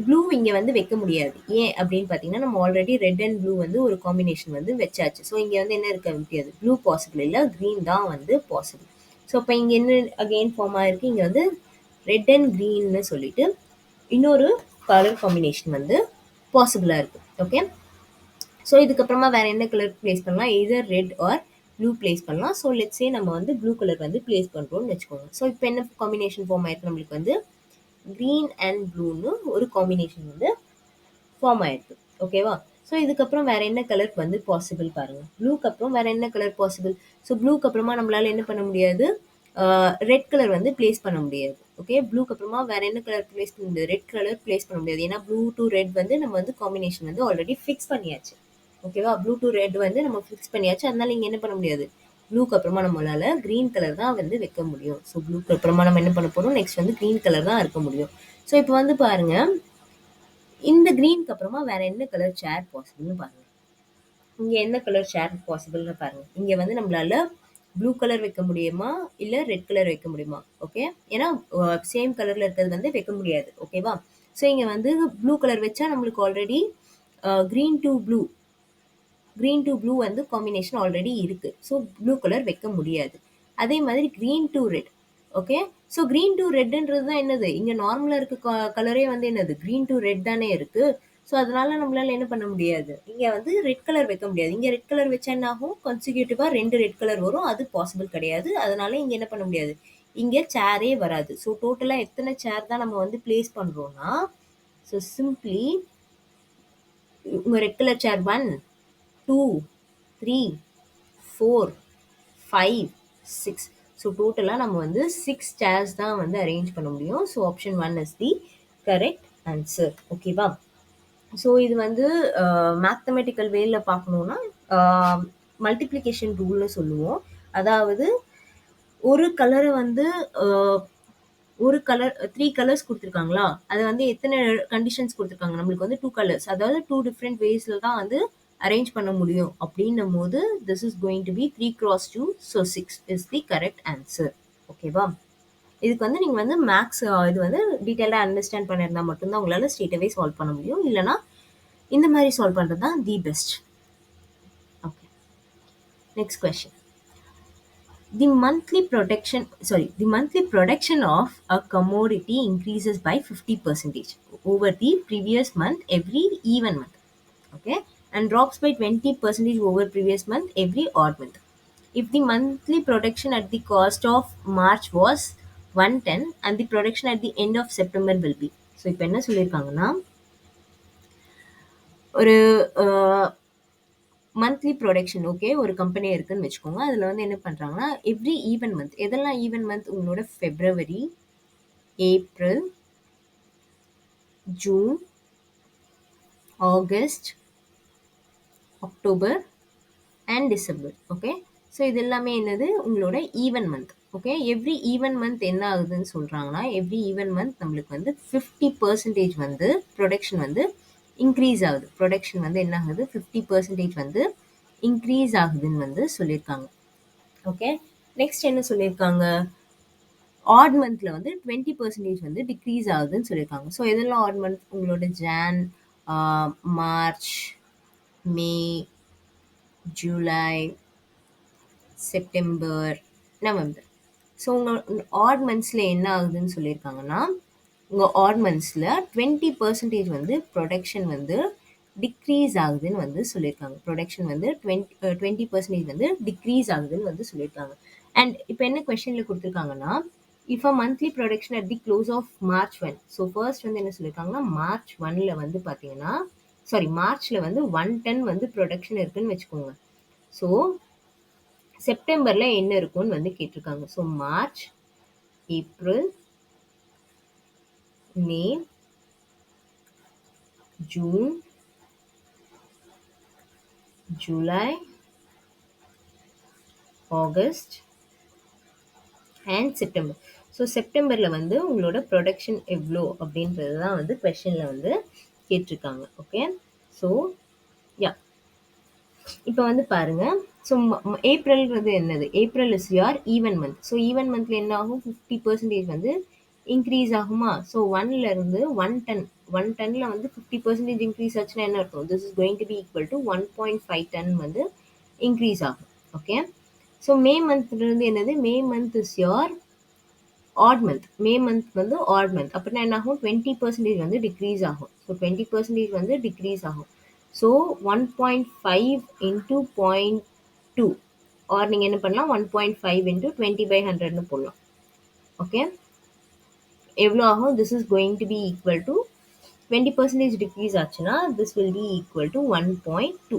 ப்ளூ இங்கே வந்து வைக்க முடியாது. ஏன் அப்படின்னு பார்த்தீங்கன்னா நம்ம ஆல்ரெடி ரெட் அண்ட் ப்ளூ வந்து ஒரு காம்பினேஷன் வந்து வச்சாச்சு. ஸோ இங்கே வந்து என்ன இருக்க முடியாது? ப்ளூ பாசிபிள் இல்லை, க்ரீன் தான் வந்து பாசிபிள். ஸோ இப்போ இங்கே என்ன அகெயின் ஃபார்ம் ஆயிருக்கு? இங்கே வந்து ரெட் அண்ட் க்ரீன்னு சொல்லிட்டு இன்னொரு கலர் காம்பினேஷன் வந்து பாசிபிளாக இருக்குது. ஓகே, ஸோ இதுக்கப்புறமா வேற என்ன கலர் பிளேஸ் பண்ணலாம்? Either red or blue place பண்ணலாம். ஸோ லெட்ஸே நம்ம வந்து ப்ளூ கலர் வந்து பிளேஸ் பண்ணுறோம்னு வச்சுக்கோங்க. ஸோ இப்போ என்ன காம்பினேஷன் ஃபார்ம் ஆயிருக்கு? நம்மளுக்கு வந்து க்ரீன் அண்ட் ப்ளூன்னு ஒரு காம்பினேஷன் வந்து ஃபார்ம் ஆயிருக்கு. ஓகேவா? ஸோ இதுக்கப்புறம் வேற என்ன கலர் வந்து பாசிபிள் பாருங்க. ப்ளூக்கு அப்புறம் வேற என்ன கலர் பாசிபிள்? ஸோ ப்ளூக்கு அப்புறமா நம்மளால என்ன பண்ண முடியாது? ரெட் கலர் வந்து பிளேஸ் பண்ண முடியாது. ஓகே, ப்ளூக்கு அப்புறமா வேற என்ன கலர் பிளேஸ் பண்ண முடியாது? ரெட் கலர் பிளேஸ் பண்ண முடியாது. ஏன்னா ப்ளூ டு ரெட் வந்து நம்ம வந்து காம்பினேஷன் வந்து ஆல்ரெடி ஃபிக்ஸ் பண்ணியாச்சு. ஓகேவா? ப்ளூ டு ரெட் வந்து நம்ம ஃபிக்ஸ் பண்ணியாச்சு. அதனால இங்கே என்ன பண்ண முடியாது? ப்ளூக்கு அப்புறமா நம்மளால க்ரீன் கலர் தான் வந்து வைக்க முடியும். ஸோ ப்ளூக்கு அப்புறமா நம்ம என்ன பண்ண போறோம்? நெக்ஸ்ட் வந்து க்ரீன் கலர் தான் இருக்க முடியும். ஸோ இப்போ வந்து பாருங்க, இந்த க்ரீனுக்கு அப்புறமா வேற என்ன கலர் சேர் பாசிபிள்னு பாருங்க. இங்க என்ன கலர் சேர் பாசிபிள்னு பாருங்க. இங்க வந்து நம்மளால ப்ளூ கலர் வைக்க முடியுமா? இல்ல ரெட் கலர் வைக்க முடியுமா? ஓகே, ஏன்னா சேம் கலர்ல இருக்கிறது வந்து வைக்க முடியாது. ஓகேவா? ஸோ இங்க வந்து ப்ளூ கலர் வச்சா நம்மளுக்கு ஆல்ரெடி க்ரீன் டு ப்ளூ வந்து காம்பினேஷன் ஆல்ரெடி இருக்கு. ஸோ ப்ளூ கலர் வைக்க முடியாது. அதே மாதிரி green to red. Okay, so green to ரெட்ன்றது தான் என்னது? இங்க நார்மலா இருக்க கலரே வந்து என்னது? க்ரீன் டு ரெட் தானே இருக்கு. ஸோ அதனால நம்மளால என்ன பண்ண முடியாது? இங்க வந்து ரெட் கலர் வைக்க முடியாது. இங்க ரெட் கலர் வச்சா என்ன ஆகும்? கான்சிக்யூட்டிவா 2 ரெட் கலர் வரும். அது பாசிபிள் கிடையாது. அதனால இங்க என்ன பண்ண முடியாது? இங்க சேரே வராது. ஸோ டோட்டலா எத்தனை சேர் தான் நம்ம வந்து பிளேஸ் பண்றோம்னா, ஸோ சிம்பிளி உங்க ரெட் கலர் சேர் 1, 2, 3, 4, 5, 6. ஸோ டோட்டலாக நம்ம வந்து 6 சேர்ஸ் தான் வந்து அரேஞ்ச் பண்ண முடியும். So option 1 is the correct answer. ஓகேவா? ஸோ இது வந்து மேத்தமெட்டிக்கல் வேல பார்க்கணுன்னா மல்டிப்ளிகேஷன் ரூல்னு சொல்லுவோம். அதாவது ஒரு கலரை வந்து ஒரு கலர் 3 கலர்ஸ் குடுத்துருக்காங்களா? அது வந்து எத்தன கண்டிஷன்ஸ் குடுத்துருக்காங்க? நம்மளுக்கு வந்து 2 கலர்ஸ். அதாவது 2 டிஃபரெண்ட் வேஸ்ல தான் வந்து அரேஞ்ச் பண்ண முடியும். அப்படின்னும்போது this is going to be 3 cross 2. So 6 is the correct answer. ஓகேவா? இதுக்கு வந்து நீங்க வந்து மேக்ஸ் இது வந்து டீட்டெயிலா அண்டர்ஸ்டாண்ட் பண்ணியிருந்தா மட்டும் தான் உங்களால ஸ்ட்ரெயிட் சால்வ் பண்ண முடியும். இல்லனா இந்த மாதிரி சால்வ் பண்றது தான் the best. Okay. Next question. The monthly production of a commodity increases by 50% over the previous month every even month. Okay, and drops by 20% over previous month every odd month. If the monthly production at the cost of March was 110 and the production at the end of September will be. So இப்போ என்ன சொல்லியிருக்காங்கன்னா ஒரு monthly production okay ஒரு company இருக்குன்னு வச்சுக்கோங்க. அதில் வந்து என்ன பண்ணுறாங்கன்னா எவ்ரி ஈவன் மந்த் எதெல்லாம் ஈவன் மந்த் உங்களோட February, April, June, August, October and December. Okay, so இது எல்லாமே என்னது உங்களோட even month. Okay, every even month என்ன ஆகுதுன்னு சொல்கிறாங்கன்னா எவ்ரி ஈவன் மந்த் நம்மளுக்கு வந்து 50% வந்து ப்ரொடக்ஷன் வந்து இன்க்ரீஸ் ஆகுது. ப்ரொடக்ஷன் வந்து என்ன ஆகுது 50% வந்து இன்க்ரீஸ் ஆகுதுன்னு வந்து சொல்லியிருக்காங்க. ஓகே, நெக்ஸ்ட் என்ன சொல்லியிருக்காங்க ஆட் மந்த்ல வந்து 20% வந்து டிக்ரீஸ் ஆகுதுன்னு சொல்லியிருக்காங்க. ஸோ எதெல்லாம் ஆட் மந்த் உங்களோட ஜான், மார்ச், மே, ஜூலை, செப்டம்பர், நவம்பர். ஸோ உங்கள் ஆட் மந்த்ஸில் என்ன ஆகுதுன்னு சொல்லியிருக்காங்கன்னா உங்கள் ஆட் மந்த்ஸில் 20% வந்து ப்ரொடக்ஷன் வந்து டிக்ரீஸ் ஆகுதுன்னு வந்து சொல்லியிருக்காங்க. ப்ரொடக்ஷன் வந்து 20% வந்து டிக்ரீஸ் ஆகுதுன்னு வந்து சொல்லியிருக்காங்க. அண்ட் இப்போ என்ன கொஸ்டினில் கொடுத்துருக்காங்கன்னா if a monthly production at the close of March 1. So first வந்து என்ன சொல்லியிருக்காங்கன்னா மார்ச் 1ல் வந்து பார்த்தீங்கன்னா மார்ச்சில் வந்து 110 வந்து ப்ரொடக்ஷன் இருக்குன்னு வச்சுக்கோங்க. ஸோ செப்டம்பர்ல என்ன இருக்கும்னு வந்து கேட்டிருக்காங்க. So March, April, May, June, July, August and September. So செப்டம்பரில் வந்து உங்களோட ப்ரொடக்ஷன் எவ்வளோ அப்படின்றது தான் வந்து கொஷனில் வந்து கேட்டிருக்காங்க. ஓகே, ஸோ யா இப்போ வந்து பாருங்க. ஸோ ஏப்ரல்ன்றது என்னது April is your even month. So even மந்த்ல என்ன ஆகும் 50% வந்து இன்க்ரீஸ் ஆகுமா. ஸோ 1லேருந்து 110 வந்து 50% இன்க்ரீஸ் ஆச்சுன்னா என்ன இருக்கும் this is going to be equal to 1.5 ton வந்து இன்க்ரீஸ் ஆகும். ஓகே, ஸோ மே மந்த்லேருந்து என்னது May month is your odd month. May month வந்து ஆட் மந்த் அப்படின்னா என்ன ஆகும் 20% வந்து டிக்ரீஸ் ஆகும். ஸோ 20% வந்து டிக்ரீஸ் ஆகும். ஸோ 1.5 இன்டூ 0.2 ஆர் நீங்கள் என்ன பண்ணலாம் 1.5 இன்டூ 20/100ன்னு போடலாம். ஓகே, எவ்வளோ ஆகும் this is going to be equal to 20% decrease ஆச்சுன்னா this will be equal to 1.2.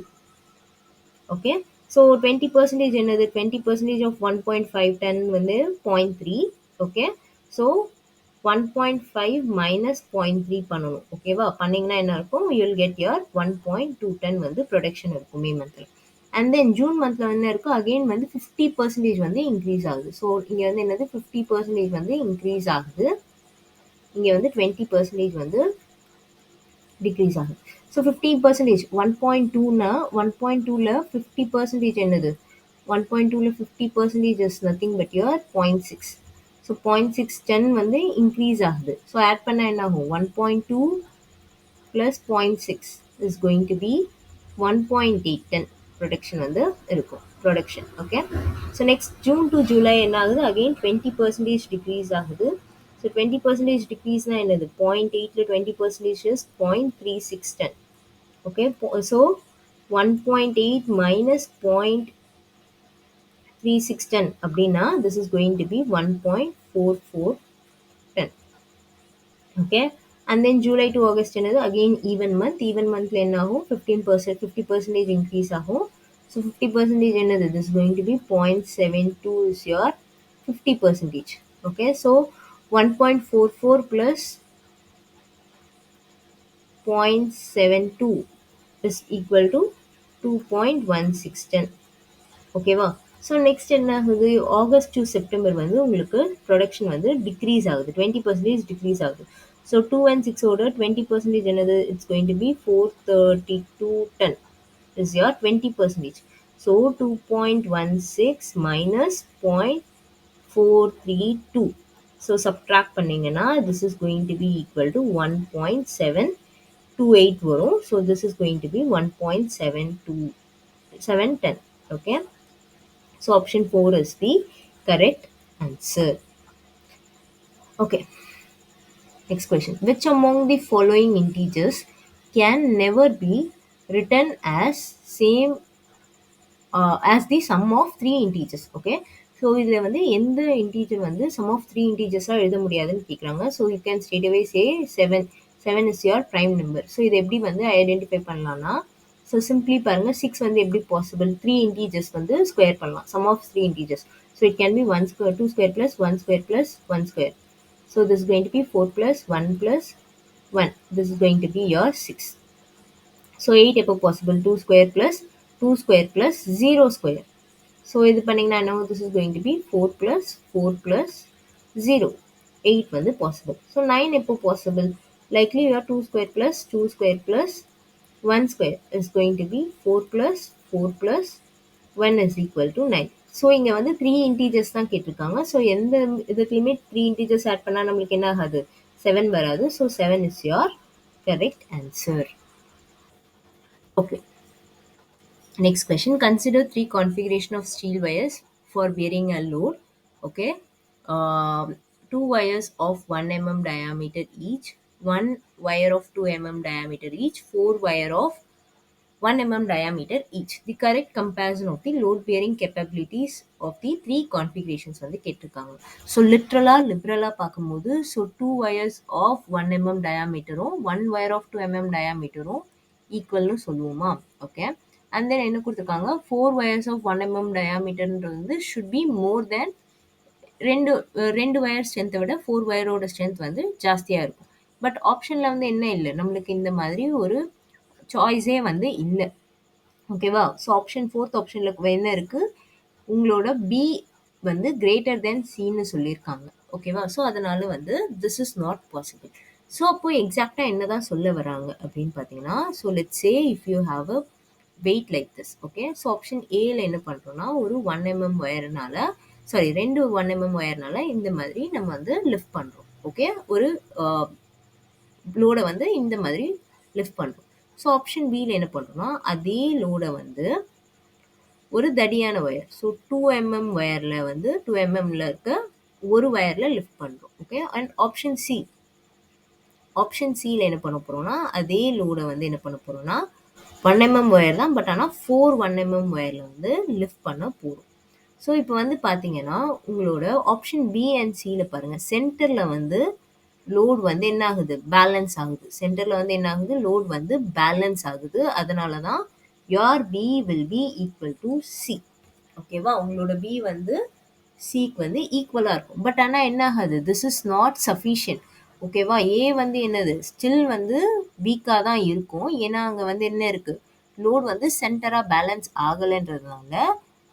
Okay, so 20% என்னது 20% ஆஃப் 1.5 டன் வந்து 0.3. ஓகே, ஸோ 1.5 மைனஸ் 0.3 பண்ணணும். ஓகேவா, பண்ணிங்கன்னா என்ன இருக்கும் you will get your 1.2 ton வந்து ப்ரொடக்ஷன் இருக்கும் மே மந்தில். அண்ட் தென் ஜூன் மந்தில் வந்து இருக்கும் அகெயின் வந்து 50% வந்து இன்க்ரீஸ் ஆகுது. ஸோ இங்கே வந்து என்னது 50% வந்து இன்க்ரீஸ் ஆகுது, இங்கே வந்து 20% வந்து டிக்ரீஸ் ஆகுது. ஸோ 50% 1.2னா 1.2ல 50% என்னது 1.2ல 50% is nothing but your 0.6. So 0.6 10 வந்து இன்க்ரீஸ் ஆகுது. ஸோ ஆட் பண்ண என்ன ஆகும் 1.2 plus 0.6 is going to be 1.8 10 production வந்து இருக்கும் production. Okay, so next June to July என்ன ஆகுது அகெயின் 20% டிக்ரீஸ் ஆகுது. ஸோ 20% டிக்ரீஸ்னா என்னது 0.8ல 20% இஸ் 0.36 10. ஓகே, ஸோ 1.8 மைனஸ் 0.36 10 அப்படின்னா this is going to be 1.44 10. Okay, and then July to August என்னது அகெயின் ஈவன் மந்த். ஈவன் மந்த்ல என்ன ஆகும் 50% இன்க்ரீஸ் ஆகும். ஸோ 50% என்னது this going to be 0.72 is your 50%. Okay, so 1.44 plus 0.72 is equal to 2.1610. ஓகேவா, so next என்ன ஆகுது August to September வந்து உங்களுக்கு ப்ரொடக்ஷன் வந்து டிக்ரீஸ் ஆகுது 20% டிக்ரீஸ் ஆகுது. ஸோ 2 and 6ஓட 20% என்னது it's going to be 432 ton is your 20%. So 2.16 minus 0.432 so subtract பண்ணிங்கன்னா this is going to be equal to 1.728 வரும். So this is going to be 1.710. Okay. So option 4 is the correct answer. Okay. Next question. Which among the following integers can never be written as same as the sum of three integers? Okay. So இதில் வந்து எந்த integer வந்து some of three இன்டீஜர்ஸாக எழுத முடியாதுன்னு கேட்குறாங்க. So you can straight away say seven is your prime number. So இதை எப்படி வந்து ஐடென்டிஃபை பண்ணலாம்னா, ஸோ சிம்பிளி பாருங்கள், 6 வந்து எப்படி பாசிபிள், த்ரீ இன்டீஜர்ஸ் வந்து ஸ்கொயர் பண்ணலாம், sum of three integers. So it can be 1 square 2 square plus 1 square plus 1 square. So this is going to be 4 plus 1 plus 1. This is going to be your 6. So 8 எப்போ possible, 2 square plus 2 square plus 0 square. So இது பண்ணிங்கன்னா என்ன, this is going to be 4 plus 4 plus 0. 8 வந்து possible. So 9 எப்போ possible, likely your 2 square plus 2 square plus 1 square is going to be 4 plus 4 plus 1 is equal to 9. So இங்கே வந்து three integers தான் கேட்டிருக்காங்க. So எந்த இதுக்குலையுமே த்ரீ இன்டீஜர்ஸ் ஆட் பண்ணால் நம்மளுக்கு என்ன ஆகாது, 7 வராது. So 7 is your correct answer. Okay. Next question. Consider three configuration of steel wires for bearing a load. Okay. Two wires of 1 mm diameter each, one wire of 2 mm diameter each, four wire of 1 mm diameter each. The correct comparison of the load bearing capabilities of the three configurations வந்து கேட்டிருக்காங்க. So லிப்ரலாக பார்க்கும்போது, so 2 wires of 1 mm diameterரும் 1 wire of 2 mm diameterரும் ஈக்குவல்னு சொல்லுவோமா. Okay. And then என்ன கொடுத்துருக்காங்க, 4 wires of 1 mm diameterன்றது வந்து should be more தேன் ரெண்டு wire ஸ்ட்ரென்த்தை விட 4 வயரோட ஸ்ட்ரென்த் வந்து ஜாஸ்தியாக இருக்கும். பட் ஆப்ஷனில் வந்து என்ன இல்லை, நம்மளுக்கு இந்த மாதிரி ஒரு சாய்ஸே வந்து இல்லை. ஓகேவா. ஸோ ஆப்ஷன் ஃபோர்த் ஆப்ஷனில் என்ன இருக்குது, உங்களோட பி வந்து கிரேட்டர் தென் சின்னு சொல்லியிருக்காங்க. ஓகேவா. ஸோ அதனால வந்து this is not possible. So அப்போ எக்ஸாக்டாக என்ன தான் சொல்ல வராங்க அப்படின்னு பார்த்தீங்கன்னா, so let's say if you have a weight like this. Okay. So option ஏல என்ன பண்ணுறோம்னா, ஒரு 1 mm ஒயர்னால, சாரி 2 1 mm ஒயர்னால இந்த மாதிரி நம்ம வந்து லிஃப்ட் பண்ணுறோம். ஓகே. ஒரு லோடை வந்து இந்த மாதிரி லிஃப்ட் பண்ணுறோம். ஸோ ஆப்ஷன் பியில் என்ன பண்ணுறோம்னா, அதே லோடை வந்து ஒரு தடியான ஒயர், ஸோ 2 mm ஒயரில் வந்து 2 mmல இருக்க ஒரு ஒயரில் லிஃப்ட் பண்ணுறோம். ஓகே. அண்ட் ஆப்ஷன் சியில் என்ன பண்ண போகிறோம்னா, அதே லோடை வந்து என்ன பண்ண போகிறோம்னா 1 mm ஒயர் தான், பட் ஆனால் 4 1 mm ஒயரில் வந்து லிஃப்ட் பண்ண போகிறோம். ஸோ இப்போ வந்து பார்த்தீங்கன்னா, உங்களோட ஆப்ஷன் பி அண்ட் சியில் பாருங்கள், சென்டரில் வந்து லோட் வந்து என்ன ஆகுது, பேலன்ஸ் ஆகுது. சென்டரில் வந்து என்ன ஆகுது, லோட் வந்து பேலன்ஸ் ஆகுது. அதனால தான் your B will be equal to C. ஓகேவா. உங்களோட B வந்து சிக்கு வந்து ஈக்குவலாக இருக்கும். பட் ஆனால் என்ன ஆகுது, திஸ் இஸ் நாட் சஃபிஷியன்ட். ஓகேவா. ஏ வந்து என்னது, ஸ்டில் வந்து வீக்காக தான் இருக்கும். ஏன்னா அங்கே வந்து என்ன இருக்குது, லோட் வந்து சென்டராக balance ஆகலைன்றதுனால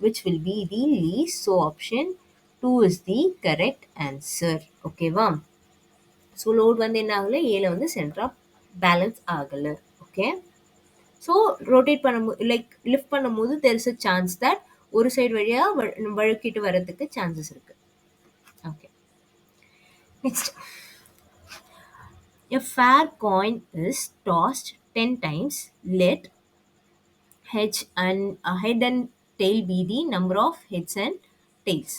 which will be the least. So option 2 is the correct answer. ஓகேவா. ஸோ லோட் வந்து என்ன ஆகலை, ஏல வந்து சென்டராக பேலன்ஸ் ஆகலை. ஓகே. ஸோ ரொட்டேட் பண்ணும்போது, லைக் லிஃப்ட் பண்ணும்போது there is a chance that ஒரு சைடு வழியாக வழுக்கிட்டு வரதுக்கு சான்சஸ் இருக்கு. Okay. Next. A fair coin is tossed 10 times. Let head and tail be the number of heads and tails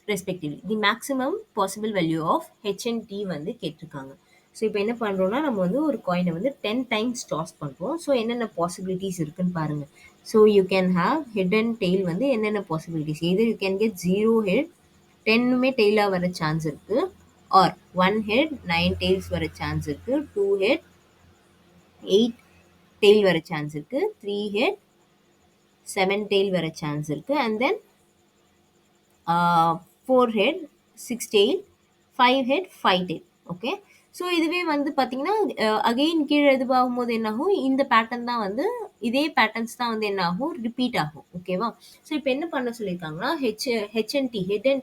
respectively. The maximum possible value of h and t வந்து கேட்டிருக்காங்க. So இப்போ என்ன பண்ணுறோம்னா, நம்ம வந்து ஒரு காயினை வந்து 10 டைம்ஸ் டாஸ் பண்ணுறோம். ஸோ என்னென்ன பாசிபிலிட்டிஸ் இருக்குன்னு பாருங்கள். So you can have head and tail வந்து என்னென்ன பாசிபிலிட்டிஸ், எது யூ கேன் கெட் 0 ஹெட் 10மே டெய்லாக வர சான்ஸ் இருக்குது, ஆர் 1 ஹெட் 9 டெய்ல்ஸ் வர சான்ஸ் இருக்குது, 2 ஹெட் 8 டெய்ல் வர சான்ஸ் இருக்குது, 3 ஹெட் 7 டெய்ல் வர சான்ஸ் இருக்குது, and then 4 head 6 tail, 5 head 5 tail. Okay. So இதுவே வந்து பார்த்தீங்கன்னா, அகெயின் கீழே எதுவாகும் போது என்னாகும், இந்த பேட்டர்ன் தான் வந்து, இதே பேட்டர்ன்ஸ் தான் வந்து என்ன ஆகும், ரிப்பீட் ஆகும். ஓகேவா. ஸோ இப்போ என்ன பண்ண சொல்லியிருக்காங்கன்னா, ஹெட் அண்ட்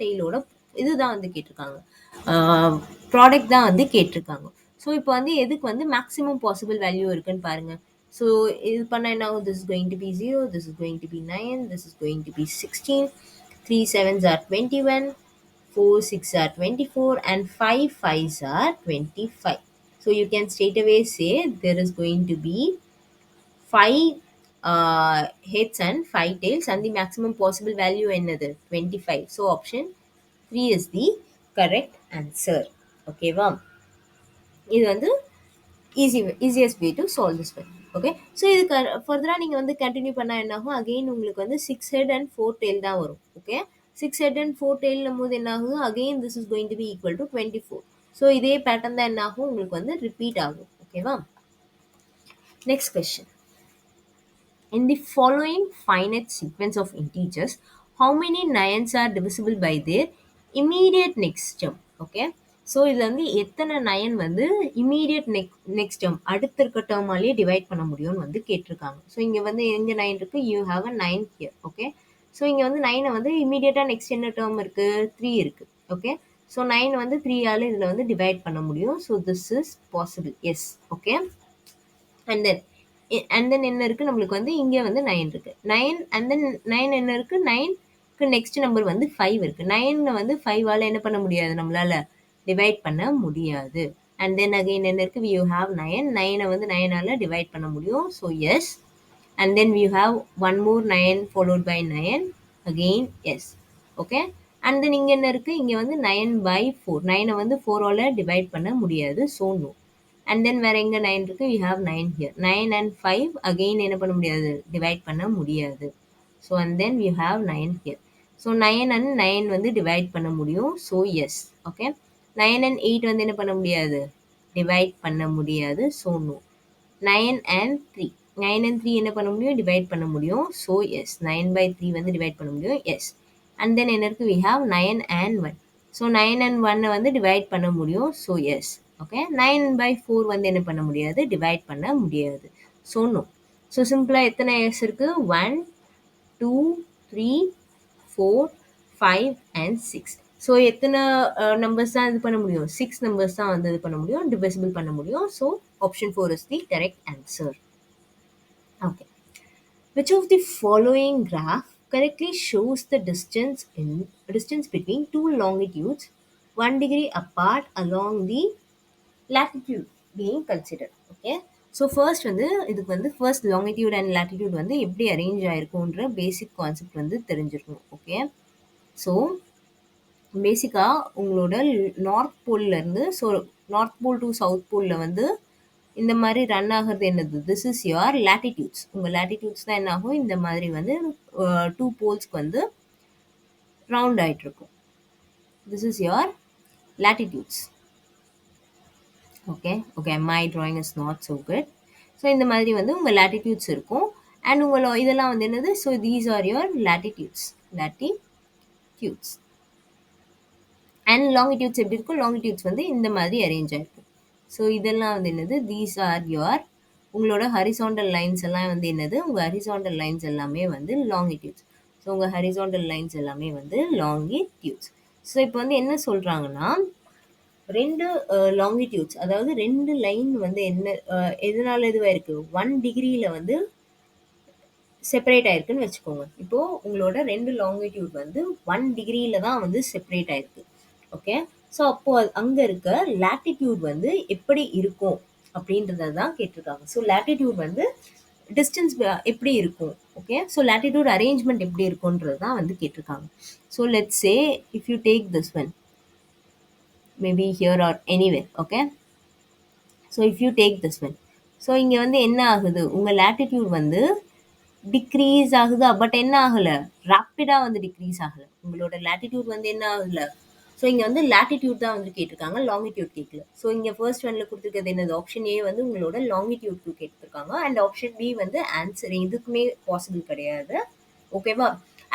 டெய்லோட இதுதான் வந்து கேட்டிருக்காங்க, ப்ராடக்ட் தான் வந்து கேட்டிருக்காங்க. ஸோ இப்போ வந்து எதுக்கு வந்து மேக்ஸிமம் பாசிபிள் வேல்யூ இருக்குன்னு பாருங்க. ஸோ இது பண்ணால் என்ன ஆகும், this is going to be 0, this is going to be 9, this is going to be 16, 3 7s are 21, 4 6 are 24 and 5 5s are 25. So you can straight away say there is going to be 5 heads and 5 tails and the maximum possible value another 25. So option 3 is the correct answer. Okay, wow. இது வந்து easiest way to solve this one. Okay, so இது ஃபர்தராக நீங்கள் வந்து continue பண்ணால் என்ன ஆகும், again உங்களுக்கு வந்து 6 ஹெட் அண்ட் 4 டெயில் தான் வரும். ஓகே, 6 ஹெட் அண்ட் 4 டெயில்னும் போது என்ன ஆகும், again this is going to be equal to 24. So இதே பேட்டர்ன் தான் என்ன ஆகும், உங்களுக்கு வந்து ரிப்பீட் ஆகும். ஓகேவா? Next question. In the following finite sequence of integers, how many nines are divisible by their immediate next term? Okay. So இதில் வந்து எத்தனை நயன் வந்து இமீடியட் நெக்ஸ்ட் டேர்ம் அடுத்த இருக்க டேர்மாலேயே டிவைட் பண்ண முடியும்னு வந்து கேட்டிருக்காங்க. ஸோ இங்கே வந்து எங்கே 9 இருக்குது, you have a 9 here. Okay, so இங்கே வந்து 9 வந்து இமீடியட்டாக நெக்ஸ்ட் என்ன டேர்ம் இருக்குது, 3 இருக்குது. ஓகே, ஸோ 9 வந்து 3ஆல் இதில் வந்து டிவைட் பண்ண முடியும். So this is possible. Yes. Okay, and then என்ன இருக்குது, நம்மளுக்கு வந்து இங்கே வந்து 9 இருக்குது. 9 அண்ட் தென் 9 என்ன இருக்குது, 9க்கு நெக்ஸ்ட் நம்பர் வந்து 5 இருக்குது. 9 வந்து 5ஆல் என்ன பண்ண முடியாது, நம்மளால் டிவைட் பண்ண முடியாது. அண்ட் தென் அகெயின் என்ன இருக்குது, யூ ஹாவ் 9. 9 வந்து 9ஆல் டிவைட் பண்ண முடியும். So yes. And then you have one more 9 followed by 9. Again yes. Okay, and then இங்கே என்ன இருக்குது, இங்கே வந்து 9/4. 9 வந்து 4ஆல் டிவைட் பண்ண முடியாது. So no. அண்ட் தென் வேறு எங்கே 9 இருக்குது, you have 9 here. 9 and 5 again என்ன பண்ண முடியாது, டிவைட் பண்ண முடியாது. So and then you have 9 here. So 9 and 9 வந்து டிவைட் பண்ண முடியும். So S. ஓகே, 9 and 8 வந்து என்ன பண்ண முடியாது, டிவைட் பண்ண முடியாது. So no. 9 and 3. 9 and 3 என்ன பண்ண முடியும், டிவைட் பண்ண முடியும். So S. 9/3 வந்து டிவைட் பண்ண முடியும். எஸ். அண்ட் தென் என்ன இருக்குது, we have 9 and 1. So 9 and 1 வந்து டிவைட் பண்ண முடியும். So S. ஓகே, 9/4 வந்து என்ன பண்ண முடியாது, டிவைட் பண்ண முடியாது. So no. ஸோ சிம்பிளாக எத்தனை எஸ் இருக்குது, 1 2 3 4 5 and 6. ஸோ எத்தனை நம்பர்ஸ் தான் இது பண்ண முடியும், 6 நம்பர்ஸ் தான் வந்து இது பண்ண முடியும், டிவிசிபிள் பண்ண முடியும். So option 4 is the correct answer. Okay, which of the following graph correctly shows the distance between two longitudes 1 degree apart along the latitude being considered? Okay, so first வந்து இதுக்கு வந்து ஃபர்ஸ்ட் லாங்கிடியூட் அண்ட் லேட்டிடியூட் வந்து எப்படி arrange ஆயிருக்குன்ற basic concept வந்து தெரிஞ்சிருக்கும். Okay, so பேசிக்காக உங்களோட north போல்லேருந்து, so north pole to south போலில் வந்து இந்த மாதிரி ரன் ஆகிறது என்னது, திஸ் இஸ் யுவர் லேட்டிடியூட்ஸ். உங்கள் லேட்டிடியூட்ஸ் தான் என்ன ஆகும், இந்த மாதிரி வந்து 2 போல்ஸ்க்கு வந்து ரவுண்ட் ஆகிட்டுருக்கும். This is your latitudes. Okay okay, my drawing is not so good. So இந்த மாதிரி வந்து உங்கள் லேட்டிடியூட்ஸ் இருக்கும். அண்ட் இதெல்லாம் வந்து என்னது, so these are your latitudes. And longitudes எப்படி இருக்கும், லாங்கிடியூட்ஸ் வந்து இந்த மாதிரி அரேஞ்ச் ஆகிருக்கும். ஸோ இதெல்லாம் வந்து என்னது, தீஸ் ஆர் யுவர் உங்களோட ஹரிசாண்டல் லைன்ஸ் எல்லாம் வந்து என்னது, உங்கள் ஹரிசாண்டல் லைன்ஸ் எல்லாமே வந்து லாங்கிடியூட்ஸ். ஸோ உங்கள் ஹரிசாண்டல் லைன்ஸ் எல்லாமே வந்து லாங்கிடியூட்ஸ். ஸோ இப்போ வந்து என்ன சொல்கிறாங்கன்னா, 2 லாங்கிடியூட்ஸ், அதாவது 2 லைன் வந்து என்ன எதனால இதுவாக இருக்குது, 1 டிகிரியில் வந்து செப்பரேட் ஆயிருக்குன்னு வச்சுக்கோங்க. இப்போது உங்களோட 2 லாங்கிடியூட் வந்து 1 டிகிரியில் தான் வந்து செப்பரேட் ஆயிருக்கு. ஓகே, ஸோ அப்போது அங்கே இருக்க லேட்டிடியூட் வந்து எப்படி இருக்கும் அப்படின்றத தான் கேட்டிருக்காங்க. ஸோ லேட்டிடியூட் வந்து டிஸ்டன்ஸ் எப்படி இருக்கும். ஓகே, ஸோ லேட்டிடியூட் அரேஞ்ச்மெண்ட் எப்படி இருக்குன்றது தான் வந்து கேட்டிருக்காங்க. So let's say if you take this one, maybe here R anywhere. Okay, so if you take this one, so இங்கே வந்து என்ன ஆகுது, உங்கள் லேட்டிடியூட் வந்து டிக்ரீஸ் ஆகுதா, பட் என்ன ஆகலை, ரேப்பிடாக வந்து டிக்ரீஸ் ஆகலை. உங்களோட லேட்டிடியூட் வந்து என்ன ஆகலை, ஸோ இங்கே வந்து லேட்டிடியூட் தான் வந்து கேட்டிருக்காங்க, லாங்கிடியூட் கேட்கல. ஸோ இங்கே ஃபர்ஸ்ட் ஒன்ல கொடுத்துருக்கிறது என்னது, ஆப்ஷன் ஏ வந்து உங்களோட லாங்கிடியூட்க்கு கேட்டிருக்காங்க. அண்ட் ஆப்ஷன் பி வந்து ஆன்சர் இதுக்குமே பாசிபிள் கிடையாது. ஓகேவா,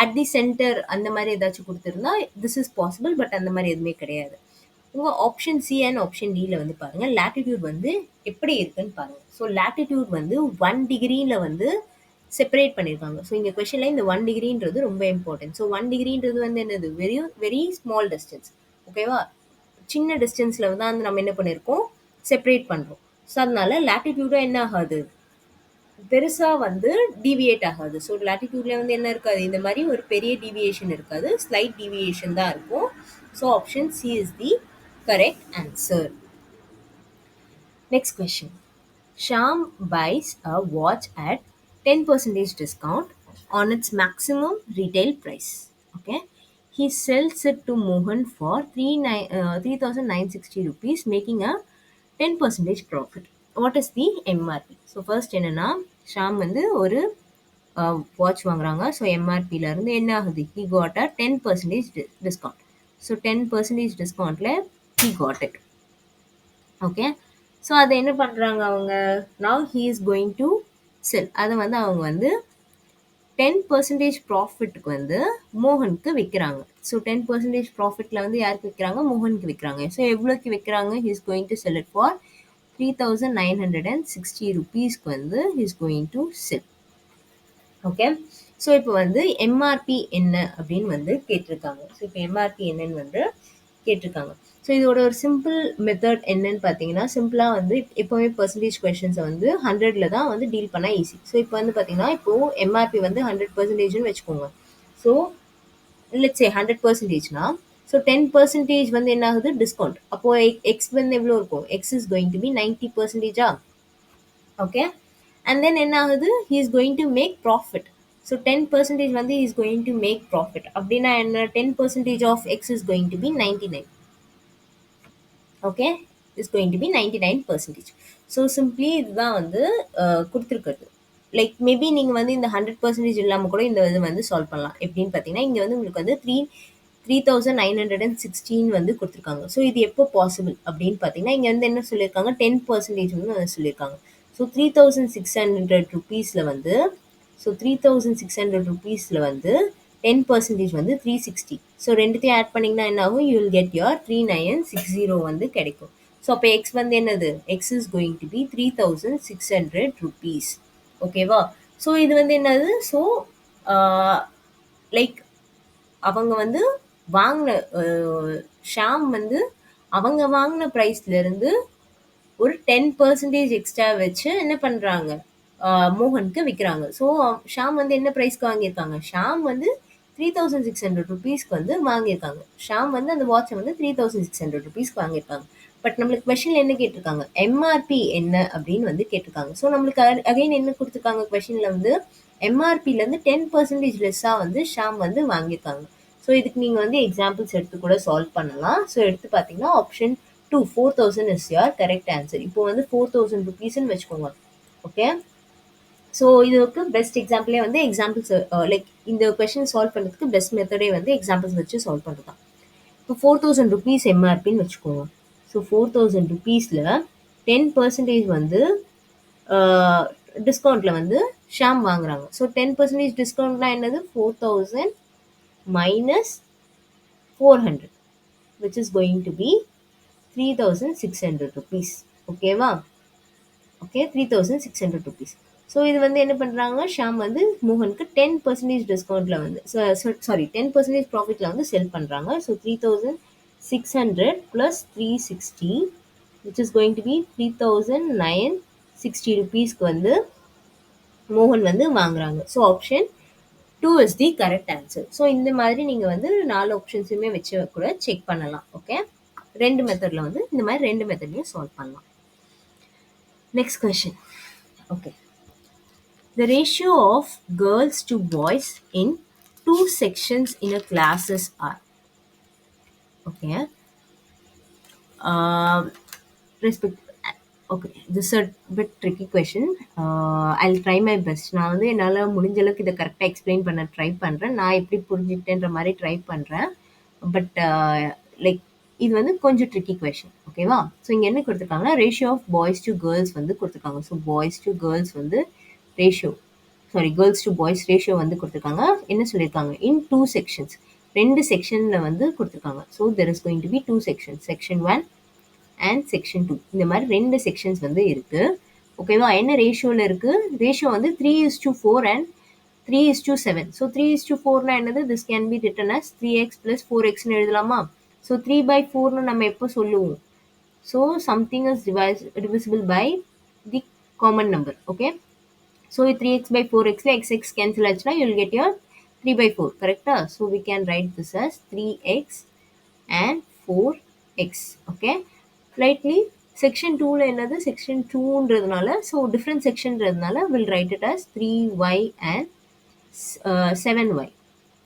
அட் தி சென்டர் அந்த மாதிரி ஏதாச்சும் கொடுத்துருந்தா திஸ் இஸ் பாசிபிள், பட் அந்த மாதிரி எதுவுமே கிடையாது. உங்கள் ஆப்ஷன் சி அண்ட் ஆப்ஷன் டியில் வந்து பாருங்கள், லேட்டிடியூட் வந்து எப்படி இருக்குன்னு பாருங்கள். ஸோ லேட்டிடியூட் வந்து 1 டிகிரியில் வந்து செப்பரேட் பண்ணியிருக்காங்க. ஸோ இங்கே கொஷனில் இந்த 1 டிகிரின்றது ரொம்ப இம்பார்ட்டன்ட். ஸோ 1 டிகிரின்றது வந்து என்னது, வெரி வெரி ஸ்மால் டிஸ்டன்ஸ். ஓகேவா, சின்ன டிஸ்டன்ஸில் தான் வந்து நம்ம என்ன பண்ணியிருக்கோம், செப்பரேட் பண்ணுறோம். ஸோ அதனால லேட்டிடியூடும் என்ன ஆகாது, பெருசாக வந்து டீவியேட் ஆகாது. ஸோ லேட்டிடியூட்ல வந்து என்ன இருக்காது, இந்த மாதிரி ஒரு பெரிய டீவியேஷன் இருக்காது, ஸ்லைட் டீவியேஷன் தான் இருக்கும். So option C is the correct answer. Next question. Sham buys a watch at 10% discount on its maximum retail price. Okay. He sells it to Mohan for 3,960 rupees, making a 10% profit. What is the MRP? So first என்னன்னா ஷாம் வந்து ஒரு watch வாங்குறாங்க. So எம்ஆர்பியில் இருந்து என்ன ஆகுது, he got a 10% discount. So 10% டிஸ்கவுண்ட்டில் he got it. Okay. So அதை என்ன பண்ணுறாங்க அவங்க, now he is going to sell. அதை வந்து அவங்க வந்து 10% ப்ராஃபிட்டுக்கு வந்து மோகனுக்கு விற்கிறாங்க. ஸோ 10% ப்ராஃபிட்டில் வந்து யாருக்கு விற்கிறாங்க, மோகனுக்கு விற்கிறாங்க. ஸோ எவ்வளோக்கு விற்கிறாங்க, he is going to sell it for 3,960 rupeesக்கு வந்து he is going to sell. Okay. So இப்போ வந்து எம்ஆர்பி என்ன அப்படின்னு வந்து கேட்டிருக்காங்க. ஸோ இப்போ எம்ஆர்பி என்னன்னு வந்து கேட்டிருக்காங்க. ஸோ இதோட ஒரு சிம்பிள் மெத்தட் என்னன்னு பார்த்தீங்கன்னா, சிம்பிளாக வந்து எப்போவுமே பர்சன்டேஜ் கொஷின்ஸை வந்து 100ல் தான் வந்து டீல் பண்ண ஈஸி. ஸோ இப்போ வந்து பார்த்தீங்கன்னா, இப்போது எம்ஆர்பி வந்து 100%ன்னு வச்சுக்கோங்க. ஸோ லெட்ஸ் சே 100%னா ஸோ 10% வந்து என்ன ஆகுது, டிஸ்கவுண்ட். அப்போது எக்ஸ் வந்து எவ்வளோ இருக்கும், X is going to be 90%. Okay. And then என்ன ஆகுது, he is going to make profit. So 10% வந்து he is going to make profit. அப்படின்னா என்ன, 10% of x is going to be 99. Okay, is going to be 99%. So simply இதுதான் வந்து கொடுத்துருக்குறது. Like maybe நீங்கள் வந்து இந்த 100% இல்லாமல் கூட இந்த இது வந்து சால்வ் பண்ணலாம். எப்படின்னு பார்த்தீங்கன்னா, இங்கே வந்து உங்களுக்கு வந்து 3,916 வந்து கொடுத்துருக்காங்க. ஸோ இது எப்போ பாசிபிள் அப்படின்னு பார்த்தீங்கன்னா, இங்கே வந்து என்ன சொல்லியிருக்காங்க, 10% வந்து சொல்லியிருக்காங்க. ஸோ 3,600 rupeesல வந்து, ஸோ 3,600 rupeesல வந்து 10% வந்து 360. ஸோ ரெண்டுத்தையும் ஆட் பண்ணிங்கன்னா என்ன ஆகும், யூ வில் கெட் யுவர் 3960 வந்து கிடைக்கும். ஸோ அப்போ எக்ஸ் வந்து என்னது, X is going to be 3,600 rupees. ஓகேவா. ஸோ இது வந்து என்னது, ஸோ லைக் அவங்க வந்து வாங்கின ஷாம் வந்து அவங்க வாங்கின ப்ரைஸ்லேருந்து ஒரு 10% எக்ஸ்ட்ரா வச்சு என்ன பண்ணுறாங்க, மோகனுக்கு விற்கிறாங்க. ஸோ ஷாம் வந்து என்ன ப்ரைஸ்க்கு வாங்கியிருக்காங்க, ஷாம் வந்து 3,600 rupeesக்கு வந்து வாங்கியிருக்காங்க. ஷாம் வந்து அந்த வாட்சை வந்து 3,600 rupeesக்கு வாங்கியிருக்காங்க. பட் நம்மளுக்கு கொஷினில் என்ன கேட்டிருக்காங்க, எம்ஆர்பி என்ன அப்படின்னு வந்து கேட்டிருக்காங்க. ஸோ நம்மளுக்கு அகைன் என்ன கொடுத்துருக்காங்க கொஷினில் வந்து, எம்ஆர்பிலேருந்து 10% லெஸ்ஸாக வந்து ஷாம் வந்து வாங்கியிருக்காங்க. ஸோ இதுக்கு நீங்கள் வந்து எக்ஸாம்பிள்ஸ் எடுத்து கூட சால்வ் பண்ணலாம். ஸோ எடுத்து பார்த்தீங்கன்னா option 2 4,000 is your correct answer. இப்போ வந்து 4,000 rupeesன்னு வச்சுக்கோங்க. ஓகே. ஸோ இதுக்கு பெஸ்ட் எக்ஸாம்பிளே வந்து எக்ஸாம்பிள்ஸ் லைக் இந்த கொஷின் சால்வ் பண்ணுறதுக்கு பெஸ்ட் மெத்தடே வந்து எக்ஸாம்பிள்ஸ் வச்சு சால்வ் பண்ணுறது தான். இப்போ 4,000 rupees எம்ஆர்பின்னு வச்சுக்கோங்க. ஸோ 4,000 rupeesல 10% வந்து டிஸ்கவுண்ட்டில் வந்து ஷாம் வாங்குறாங்க. ஸோ 10% டிஸ்கவுண்ட்னா என்னது, 4,000 minus 400 which is going to be 3,600 rupees. ஓகேவா. Okay, 3,600 rupees. ஸோ இது வந்து என்ன பண்ணுறாங்க, ஷாம் வந்து மோகனுக்கு 10% டிஸ்கவுண்ட்டில் வந்து சாரி 10% ப்ராஃபிட்டில் வந்து செல் பண்ணுறாங்க. So 3,600 + 360 which is going to be 3,960 rupeesக்கு வந்து மோகன் வந்து வாங்குறாங்க. So option 2 is the correct answer. So இந்த மாதிரி நீங்கள் வந்து 4 ஆப்ஷன்ஸுமே வச்சு கூட செக் பண்ணலாம். ஓகே, ரெண்டு மெத்தடில் வந்து இந்த மாதிரி ரெண்டு மெத்தட்லையும் சால்வ் பண்ணலாம். Next question. Okay. The ratio of girls to boys in 2 sections in a classes are. Okay. Respect. Okay. This is a bit tricky question. I'll try my best. நான் வந்து என்னால் முடிஞ்ச அளவுக்கு இதை கரெக்டாக எக்ஸ்பிளைன் பண்ண ட்ரை பண்ணுறேன். நான் எப்படி புரிஞ்சுக்கிட்டேன்ற மாதிரி ட்ரை பண்ணுறேன். பட் லைக் இது வந்து கொஞ்சம் ட்ரிக்கி கொஷின். ஓகேவா. ஸோ இங்கே என்ன கொடுத்துருக்காங்கன்னா, ratio of boys to girls வந்து கொடுத்துருக்காங்க. ஸோ பாய்ஸ் டு கேர்ள்ஸ் வந்து ratio, sorry girls to boys ratio வந்து கொடுத்துருக்காங்க. என்ன சொல்லியிருக்காங்க, இன் 2 செக்ஷன்ஸ், 2 செக்ஷனில் வந்து கொடுத்துருக்காங்க. So there is going to be 2 sections, section 1 and section 2. இந்த மாதிரி 2 செக்ஷன்ஸ் வந்து இருக்குது. ஓகேவா. என்ன ரேஷியோவில் இருக்குது, ரேஷியோ வந்து 3:4 அண்ட் 3:7. ஸோ 3:4னா என்னது, this can be written as 3x + 4xன்னு எழுதலாமா. ஸோ 3/4ன்னு நம்ம எப்போ சொல்லுவோம், so something is divisible by the common number. Okay. So 3x/4xல x கேன்சல் ஆச்சுன்னா யூ வில் கெட் யுவர் 3/4. கரெக்டா. So we can write this as 3x and 4x. Okay, lightly section 2ல என்னது section 2ன்றதுனால so different sectionன்றதுனால we'll write it as 3y and 7y.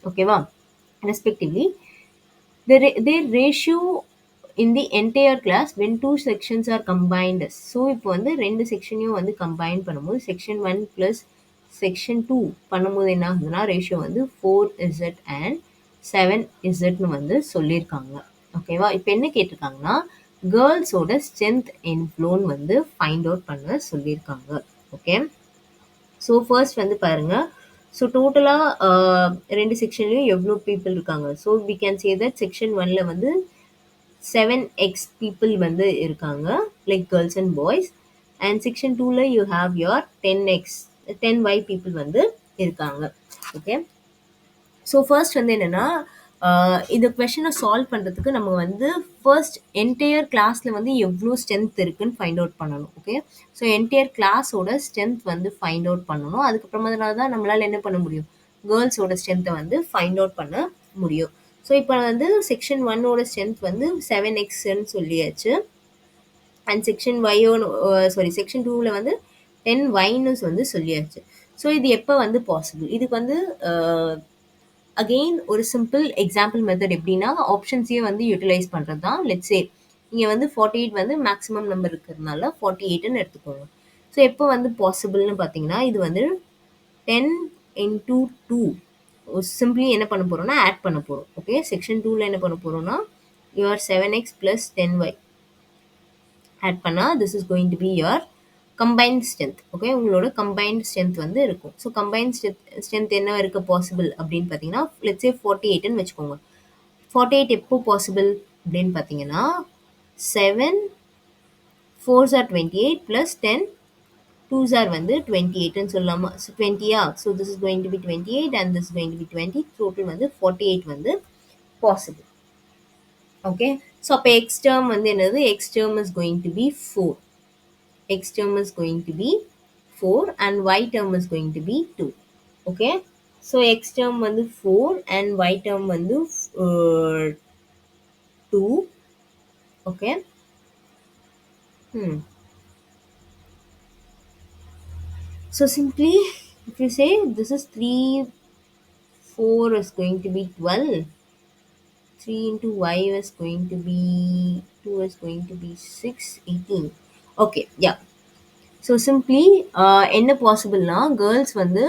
ஓகேவா, respectively. Their ratio in the entire class when two sections are combined. So இப்போ வந்து ரெண்டு செக்ஷனையும் வந்து combine பண்ணும்போது section 1 plus section 2 பண்ணும்போது என்ன ஆகுதுன்னா ரேஷியோ வந்து 4z and 7zன்னு வந்து சொல்லியிருக்காங்க. ஓகேவா, இப்போ என்ன கேட்டிருக்காங்கன்னா கேர்ள்ஸோட ஸ்ட்ரென்த் எவ்வளோன்னு வந்து ஃபைண்ட் அவுட் பண்ண சொல்லியிருக்காங்க. ஓகே, ஸோ ஃபர்ஸ்ட் வந்து பாருங்க, ஸோ டோட்டலாக ரெண்டு செக்ஷன்லையும் எவ்வளோ பீப்புள் இருக்காங்க. So we can say that section 1ல வந்து 7x people வந்து இருக்காங்க, like girls and boys. And section 2ல you have your 10y people வந்து இருக்காங்க. ஓகே, ஸோ ஃபர்ஸ்ட் வந்து என்னென்னா இந்த கொஷனை சால்வ் பண்ணுறதுக்கு நம்ம வந்து ஃபர்ஸ்ட் என்டையர் கிளாஸில் வந்து எவ்வளோ ஸ்ட்ரென்த் இருக்குன்னு ஃபைண்ட் அவுட் பண்ணணும். ஓகே, ஸோ என்டையர் கிளாஸோட ஸ்ட்ரென்த் வந்து ஃபைண்ட் அவுட் பண்ணணும். அதுக்கப்புறமா தான் நம்மளால் என்ன பண்ண முடியும், கேர்ள்ஸோட ஸ்ட்ரென்த்தை வந்து ஃபைண்ட் அவுட் பண்ண முடியும். ஸோ இப்போ வந்து செக்ஷன் 1ஓட ஸ்ட்ரென்த் வந்து 7xன்னு சொல்லியாச்சு. அண்ட் செக்ஷன் செக்ஷன் 2ல வந்து 10yன்னு வந்து சொல்லியாச்சு. ஸோ இது எப்போ வந்து பாசிபிள், இதுக்கு வந்து அகெயின் ஒரு சிம்பிள் எக்ஸாம்பிள் மெத்தட் எப்படின்னா ஆப்ஷன்ஸையே வந்து யூட்டிலைஸ் பண்ணுறது தான். லெட்ஸ் சே இங்கே வந்து 48 வந்து மேக்ஸிமம் நம்பர் இருக்கிறதுனால 48ன்னு எடுத்துக்கோங்க. ஸோ எப்போ வந்து பாசிபிள்னு பார்த்தீங்கன்னா இது வந்து 10 into 2 சிம்பிளி என்ன பண்ண போகிறோம்னா ஆட் பண்ண போகிறோம். ஓகே, செக்ஷன் 2ல என்ன பண்ண போகிறோம்னா your 7x plus 10y add பண்ணால் this is going to be your combined strength. Okay, உங்களோட கம்பைன்ட் ஸ்ட்ரென்த் வந்து இருக்கும். ஸோ கம்பைன்ட் ஸ்ட்ரென்த் என்ன இருக்க பாசிபிள் அப்படின்னு பார்த்தீங்கன்னா லெட்ஸ் சே 48ன்னு வச்சுக்கோங்க. 48 எப்போ பாசிபிள் அப்படின்னு பார்த்தீங்கன்னா 7 4s are 28 plus 10 2s are வந்து 28ன்னு சொல்லலாமா. ஸோ 20யா, so this is going to be 28 and this is going to be 20. Total வந்து 48 வந்து பாசிபிள். ஓகே, ஸோ அப்போ எக்ஸ் டேர்ம் வந்து என்னது, x term is going to be 4. X term is going to be 4 and Y term is going to be 2. Okay, so X term வந்து 4 and Y term வந்து 2. Okay, so simply if you say this is 3 4 is going to be 12, 3 into Y is going to be 2 is going to be 6 18. Okay, yeah. So simply என்ன பாசிபிள்னா girls வந்து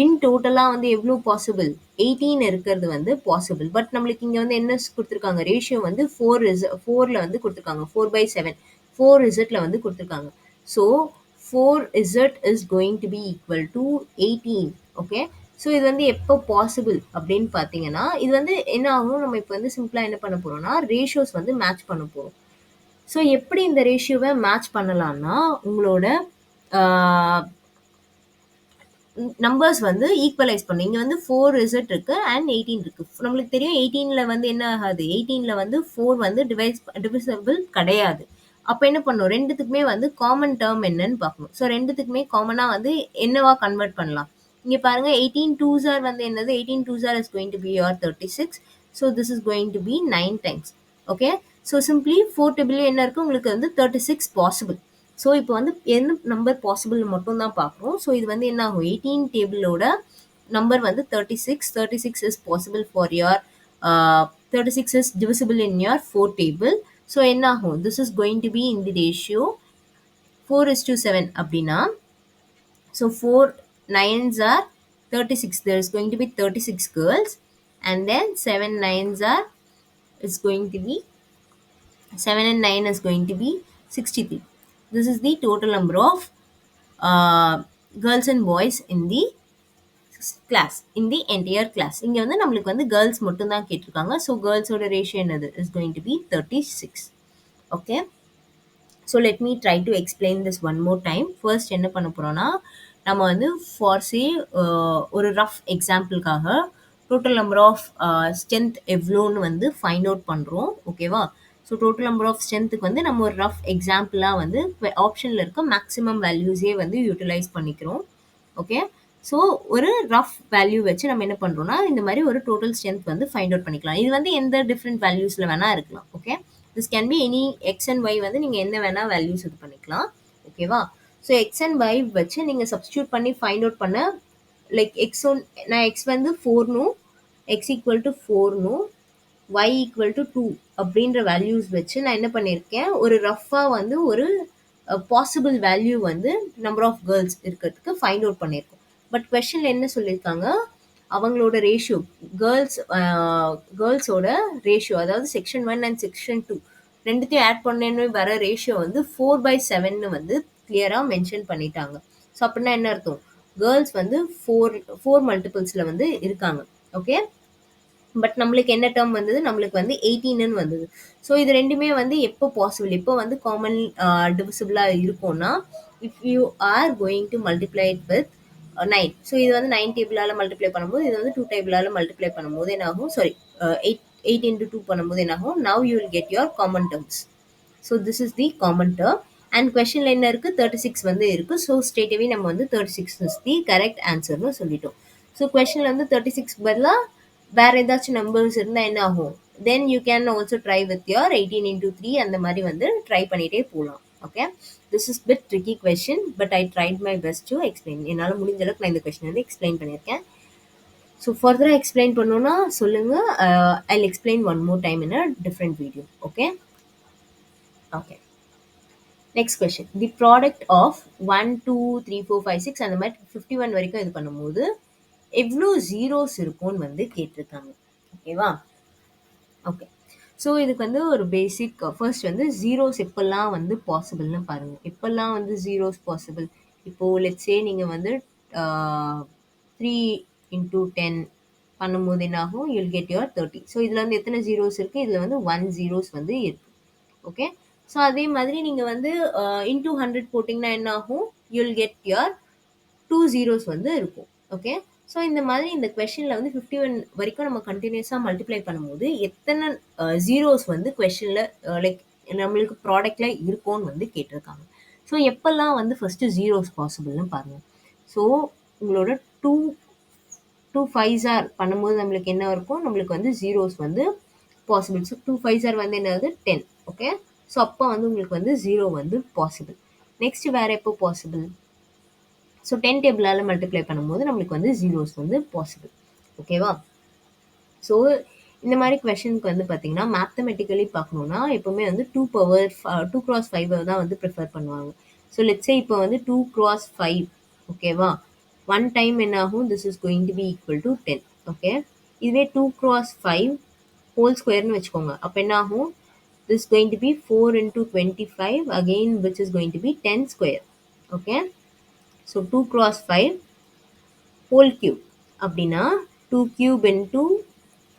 இன் டோட்டலாக வந்து எவ்வளோ possible 18 இருக்கிறது வந்து possible. But நம்மளுக்கு இங்கே வந்து என்ன கொடுத்துருக்காங்க, ரேஷியோ வந்து 4ல் வந்து கொடுத்துருக்காங்க, 4/7 4z வந்து கொடுத்துருக்காங்க. So 4z is going to be equal to 18. Okay, so இது வந்து எப்போ பாசிபிள் அப்படின்னு பார்த்தீங்கன்னா இது வந்து என்ன ஆகும், நம்ம இப்போ வந்து சிம்பிளாக என்ன பண்ண போகிறோம்னா ரேஷியோஸ் வந்து மேட்ச் பண்ண போகிறோம். ஸோ எப்படி இந்த ரேஷியோவை மேட்ச் பண்ணலாம்னா உங்களோட நம்பர்ஸ் வந்து ஈக்குவலைஸ் பண்ணும். இங்கே வந்து 4z இருக்கு அண்ட் 18 இருக்கு. நம்மளுக்கு தெரியும் 18ல வந்து என்ன ஆகாது, 18ல வந்து 4 வந்து டிவிசபிள் கிடையாது. அப்போ என்ன பண்ணும், ரெண்டுத்துக்குமே வந்து காமன் டேர்ம் என்னன்னு பார்க்கணும். ஸோ ரெண்டுத்துக்குமே காமனாக வந்து என்னவா கன்வெர்ட் பண்ணலாம். இங்கே பாருங்க 18 2s are வந்து என்னது, 18 2s are is going to be your 36. So this is going to be 9 times. Okay, so simply 4 table என்ன இருக்குது உங்களுக்கு வந்து 36 பாசிபிள். ஸோ இப்போ வந்து என்ன நம்பர் பாசிபிள் மட்டும் தான் பார்க்குறோம். ஸோ இது வந்து என்ன ஆகும், 18 டேபிளோட நம்பர் வந்து 36. 36 is possible for your 36 is divisible in your 4 table. So என்ன ஆகும், this is going to be in the ratio 4:7 அப்படின்னா so 4 9s are 36. There is going to be 36 girls and then 7 9s are is going to be 7 and 9 is going to be 63. This is the total number of girls and boys in the class, in the entire class. இங்க வந்து நம்மளுக்கு வந்து girls மட்டும் தான் கேட்டிருக்காங்க. So girls ஓட ratio என்னது is going to be 36. Okay, so let me try to explain this one more time. First என்ன பண்ண போறோம்னா நம்ம வந்து for say ஒரு rough எக்ஸாம்பிளுக்காக டோட்டல் நம்பர் ஆஃப் ஸ்ட்ரென்த் எவ்வளோன்னு வந்து ஃபைண்ட் அவுட் பண்ணுறோம். ஓகேவா, ஸோ டோட்டல் நம்பர் ஆஃப் ஸ்ட்ரென்த்துக்கு வந்து நம்ம ஒரு ரஃப் எக்ஸாம்பிளாக வந்து ஆப்ஷனில் இருக்க மேக்ஸிமம் வேல்யூஸே வந்து யூட்டிலைஸ் பண்ணிக்கிறோம். ஓகே, ஸோ ஒரு ரஃப் வேல்யூ வச்சு நம்ம என்ன பண்ணுறோம்னா இந்த மாதிரி ஒரு டோட்டல் ஸ்ட்ரென்த் வந்து ஃபைண்ட் அவுட் பண்ணிக்கலாம். இது வந்து எந்த டிஃப்ரெண்ட் வேல்யூஸில் வேணால் இருக்கலாம். Okay, this can be any X and Y வந்து நீங்கள் என்ன வேணால் வேல்யூஸ் இது பண்ணிக்கலாம். ஓகேவா? ஸோ எக்ஸ் அண்ட் ஒய் வச்சு நீங்கள் சப்ஸ்டியூட் பண்ணி ஃபைண்ட் அவுட் பண்ண லைக் எக்ஸ் ஒன் நான் எக்ஸ் வந்து 4னும் எக்ஸ் ஈக்குவல் டு 4னும் y ஈக்குவல் டு 2 அப்படின்ற வேல்யூஸ் வச்சு நான் என்ன பண்ணியிருக்கேன், ஒரு ரஃபாக வந்து ஒரு பாசிபிள் வேல்யூ வந்து நம்பர் ஆஃப் கேர்ள்ஸ் இருக்கிறதுக்கு ஃபைண்ட் அவுட் பண்ணியிருக்கோம். பட் கொஸ்டினில் என்ன சொல்லியிருக்காங்க, அவங்களோட ரேஷியோ கேர்ள்ஸோட ரேஷியோ அதாவது செக்ஷன் 1 அண்ட் செக்ஷன் 2 ரெண்டுத்தையும் ஆட் பண்ணேன்னு வர ரேஷியோ வந்து 4/7 வந்து கிளியராக மென்ஷன் பண்ணிட்டாங்க. ஸோ அப்படின்னா என்ன அர்த்தம், கேர்ள்ஸ் வந்து ஃபோர் மல்டிபிள்ஸில் வந்து இருக்காங்க. ஓகே, பட் நம்மளுக்கு என்ன டேர்ம் வந்தது, நம்மளுக்கு வந்து 18ன்னு வந்தது. ஸோ இது ரெண்டுமே வந்து எப்போ பாசிபிள், எப்போ வந்து காமன் டிவிசிபிளாக இருக்கும்னா if you are going to multiply it with 9. So இது வந்து 9 டேபிளால் மல்டிப்ளை பண்ணும்போது இது வந்து 2 டேபிளால் மல்டிப்ளை பண்ணும்போது என்ன ஆகும், சாரி 8 into 2 பண்ணும்போது என்ன ஆகும், now you will get your common terms. So this is the common term. And கொஸ்டினில் என்ன இருக்குது, 36 வந்து இருக்குது. ஸோ ஸ்ட்ரெயிட்டாகவே நம்ம வந்து 36 இஸ் தி கரெக்ட் ஆன்சர்னு சொல்லிட்டோம். ஸோ கொஸ்டினில் வந்து 36 பதிலாக வேறு ஏதாச்சும் நம்பர்ஸ் இருந்தால் என்ன ஆகும், then you can also try with your 18 into 3 அந்த மாதிரி வந்து ட்ரை பண்ணிகிட்டே போகலாம். Okay, this is bit tricky question, but I tried my best to explain. என்னால் முடிஞ்ச அளவுக்கு நான் இந்த கொஸ்டின் வந்து எக்ஸ்பிளைன் பண்ணியிருக்கேன். ஸோ ஃபர்தராக எக்ஸ்பிளைன் பண்ணணுன்னா சொல்லுங்கள், I explain one more time in a different video. Okay okay, next question, the product of 1 2 3 4 5 6 அந்த மாதிரி 51 வரைக்கும் இது பண்ணும்போது எவ்வளோ ஜீரோஸ் இருக்கும்னு வந்து கேட்டிருக்காங்க. ஓகேவா? ஓகே, ஸோ இதுக்கு வந்து ஒரு பேசிக் ஃபர்ஸ்ட் வந்து ஜீரோஸ் எப்பெல்லாம் வந்து பாசிபிள்னு பாருங்கள். எப்பெல்லாம் வந்து ஜீரோஸ் பாசிபிள், இப்போது லெட்ஸே நீங்கள் வந்து 3 into 10 பண்ணும்போது என்ன ஆகும், யூல் கெட் யுவர் 30. ஸோ இதில் வந்து எத்தனை ஜீரோஸ் இருக்குது, இதில் வந்து 1 ஜீரோஸ் வந்து இருக்குது. ஓகே, ஸோ அதே மாதிரி நீங்கள் வந்து இன்டூ 100 போட்டிங்கன்னா என்ன ஆகும், யூல் கெட் யுவர் 2 ஜீரோஸ் வந்து இருக்கும். ஓகே, ஸோ இந்த மாதிரி இந்த கொஸ்டினில் வந்து 51 வரைக்கும் நம்ம கண்டினியூஸாக மல்டிப்ளை பண்ணும்போது எத்தனை ஜீரோஸ் வந்து கொஸ்டினில் லைக் நம்மளுக்கு ப்ராடக்டில் இருக்கும்னு வந்து கேட்டிருக்காங்க. ஸோ எப்பெல்லாம் வந்து ஃபஸ்ட்டு ஜீரோஸ் பாசிபிள்னு பாருங்கள். ஸோ உங்களோட 2 5s பண்ணும்போது நம்மளுக்கு என்ன இருக்கும், நம்மளுக்கு வந்து ஜீரோஸ் வந்து பாசிபிள். ஸோ 2 5s வந்து என்னது 10. ஓகே, ஸோ அப்போ வந்து உங்களுக்கு வந்து ஜீரோ வந்து பாசிபிள். நெக்ஸ்ட் வேறு எப்போ பாசிபிள், ஸோ 10 டேபிளால் மல்டிப்ளை பண்ணும்போது நம்மளுக்கு வந்து ஜீரோஸ் வந்து பாசிபிள். ஓகேவா? ஸோ இந்த மாதிரி கொஷனுக்கு வந்து பார்த்தீங்கன்னா மேத்தமெட்டிக்கலி பார்க்கணுன்னா எப்போவுமே வந்து 2 cross 5 தான் வந்து ப்ரிஃபர் பண்ணுவாங்க. ஸோ லெட்ஸே இப்போ வந்து 2 cross 5. ஓகேவா? ஒன் டைம் என்ன ஆகும், this is going to be equal to 10. Okay, இதுவே 2 cross 5 ஹோல் ஸ்கொயர்னு வச்சுக்கோங்க. அப்போ என்ன ஆகும், this going to be 4 into 25 again which is going to be 10 square. Okay, so 2 cross 5 whole cube அப்படின்னா 2 cube into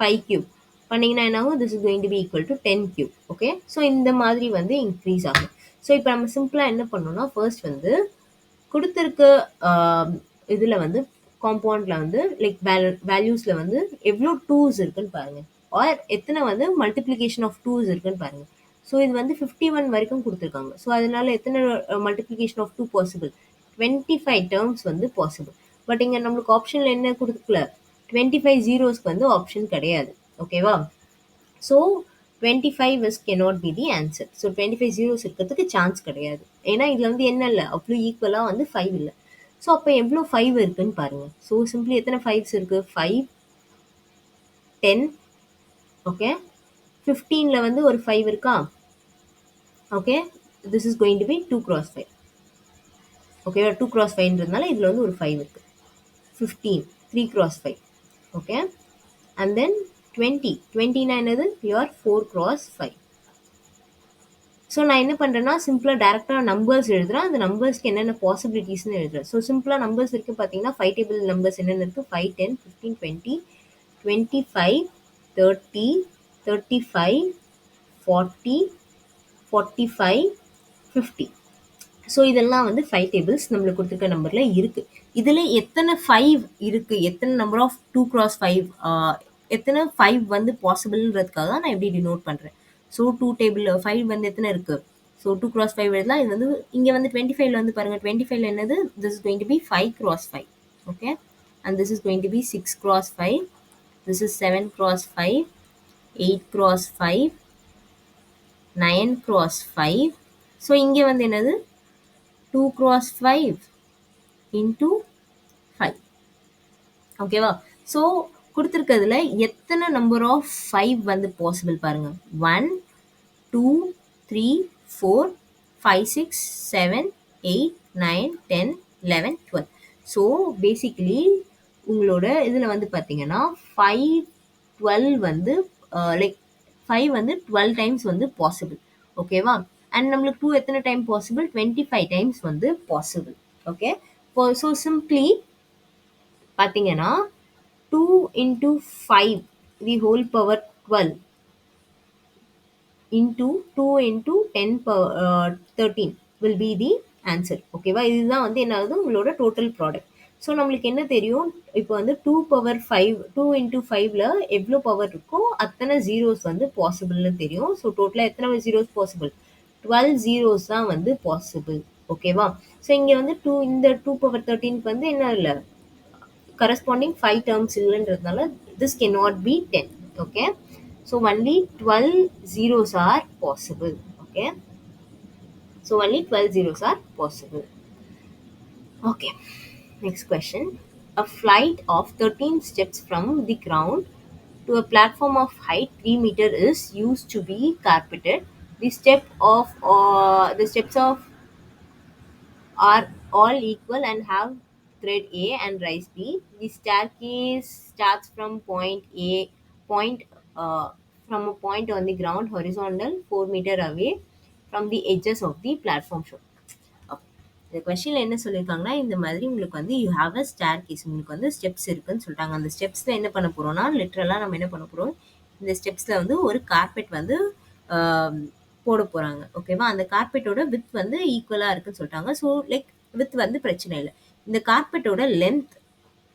5 cube பண்ணிங்கன்னா என்ன ஆகும், this is going to be equal to 10 cube. Okay, so இந்த மாதிரி வந்து இன்க்ரீஸ் ஆகும். So இப்போ நம்ம சிம்பிளாக என்ன பண்ணோம்னா ஃபர்ஸ்ட் வந்து கொடுத்துருக்க இதில் வந்து காம்பவுண்டில் வந்து லைக் வேல்யூஸில் வந்து எவ்வளோ டூஸ் இருக்குன்னு பாருங்கள், ஆர் எத்தனை வந்து மல்டிப்ளிகேஷன் ஆஃப் டூஸ் இருக்குன்னு பாருங்கள். ஸோ இது வந்து 51 வரைக்கும் கொடுத்துருக்காங்க. ஸோ அதனால எத்தனை மல்டிப்ளிகேஷன் ஆஃப் 2 பாசிபிள், 25 டேர்ம்ஸ் வந்து பாசிபிள். பட் இங்கே நம்மளுக்கு ஆப்ஷனில் என்ன கொடுக்கல, 25 ஜீரோஸ்க்கு வந்து ஆப்ஷன் கிடையாது. ஓகேவா? So 25 is cannot be the answer. So 25 zeros இருக்கிறதுக்கு சான்ஸ் கிடையாது. ஏன்னா இதில் வந்து என்ன இல்லை, அவ்வளோ ஈக்குவலாக வந்து 5 இல்லை. ஸோ அப்போ எவ்வளோ 5 இருக்குன்னு பாருங்கள். ஸோ சிம்பிளி எத்தனை 5s இருக்குது, 5 10. ஓகே, 15ல் வந்து ஒரு 5 இருக்கா. Okay, this is going to be 2 cross 5. ஓகேவா? 2 cross 5ன்றதுனால இதில் வந்து ஒரு 5 இருக்குது. 15 3 cross 5. ஓகே, அண்ட் தென் 20னா என்னது, யுவர் 4 cross 5. ஸோ நான் என்ன பண்ணுறேன்னா சிம்பிளாக டேரெக்டாக நம்பர்ஸ் எழுதுகிறேன். அந்த நம்பர்ஸ்க்கு என்னென்ன பாசிபிலிட்டிஸ்னு எழுதுகிறேன். ஸோ சிம்பிளாக நம்பர்ஸ் இருக்குது பார்த்தீங்கன்னா 5 டேபிள் நம்பர்ஸ் என்னென்ன இருக்குது, 5 10 15 20 25 30 35 40 45 50. ஸோ இதெல்லாம் வந்து 5 டேபிள்ஸ் நம்மளுக்கு கொடுத்துருக்க நம்பரில் இருக்குது. இதில் எத்தனை 5 இருக்குது, எத்தனை நம்பர் ஆஃப் 2 cross 5 எத்தனை 5 வந்து பாசிபிள்ன்றதுக்காக தான் நான் எப்படி டினோட் பண்ணுறேன். ஸோ 2 டேபிள் 5 வந்து எத்தனை இருக்குது, ஸோ 2 cross 5 எழுதலாம். இது வந்து இங்கே வந்து 25ல் வந்து பாருங்கள், 25ல் என்னது, this is going to be 5 cross 5. Okay, and this is going to be 6 cross 5. This is 7 cross 5, 8 cross 5, 9 cross 5. So இங்கே வந்து என்னது 2 cross 5 into 5. ஓகேவா? ஸோ குடுத்திருக்கிறதுல எத்தனை நம்பர் ஆஃப் 5 வந்து பாசிபிள் பாருங்க. 1, 2, 3, 4, 5, 6, 7, 8, 9, 10, 11, 12. ஸோ பேசிக்கலி உங்களோட இதில் வந்து பார்த்தீங்கன்னா 5, 12 வந்து லைக் 5 வந்து 12 டைம்ஸ் வந்து பாசிபிள். ஓகேவா? அண்ட் நம்மளுக்கு 2 எத்தனை டைம் பாசிபிள்? 25 டைம்ஸ் வந்து பாசிபிள். ஓகே, ஸோ சிம்பிளி பார்த்தீங்கன்னா 2 into 5 the whole power 12 into 2 into 10 power 13 will be the answer. ஓகேவா? இதுதான் வந்து என்ன ஆகுது உங்களோட டோட்டல் ப்ராடக்ட். ஸோ நம்மளுக்கு என்ன தெரியும் இப்போ வந்து 2 பவர் 5 2 into 5ல எவ்வளோ பவர் இருக்கோ அத்தனை ஜீரோஸ் வந்து பாசிபிள்னு தெரியும். ஸோ டோட்டலாக எத்தனை ஜீரோஸ் பாசிபிள்? 12 ஜீரோஸ் தான் வந்து பாசிபிள். ஓகேவா? ஸோ இங்கே வந்து இந்த 2 பவர் 13க்கு வந்து என்ன இல்லை corresponding 5 terms இல்லைன்றதுனால this cannot be 10. Okay, so only 12 zeros are possible. Okay, so only 12 zeros are possible. Okay, next question. A flight of 13 steps from the ground to a platform of height 3 meter is used to be carpeted. The steps of are all equal and have thread A and rise B. The staircase starts from point from a point on the ground horizontal 4 meter away from the edges of the platform shown. இந்த கொஸ்டின்ல என்ன சொல்லியிருக்காங்கன்னா இந்த மாதிரி உங்களுக்கு வந்து you have a staircase உங்களுக்கு வந்து ஸ்டெப்ஸ் இருக்குன்னு சொல்லிட்டாங்க. அந்த ஸ்டெப்ஸ்ல என்ன பண்ண போறோம்னா லிட்டரலா நம்ம என்ன பண்ண போறோம் இந்த ஸ்டெப்ஸ்ல வந்து ஒரு கார்பெட் வந்து போட போறாங்க. ஓகேவா? அந்த கார்பெட்டோட வித் வந்து ஈக்குவலா இருக்குன்னு சொல்லிட்டாங்க. ஸோ லைக் வித் வந்து பிரச்சனை இல்லை. இந்த கார்பெட்டோட லென்த்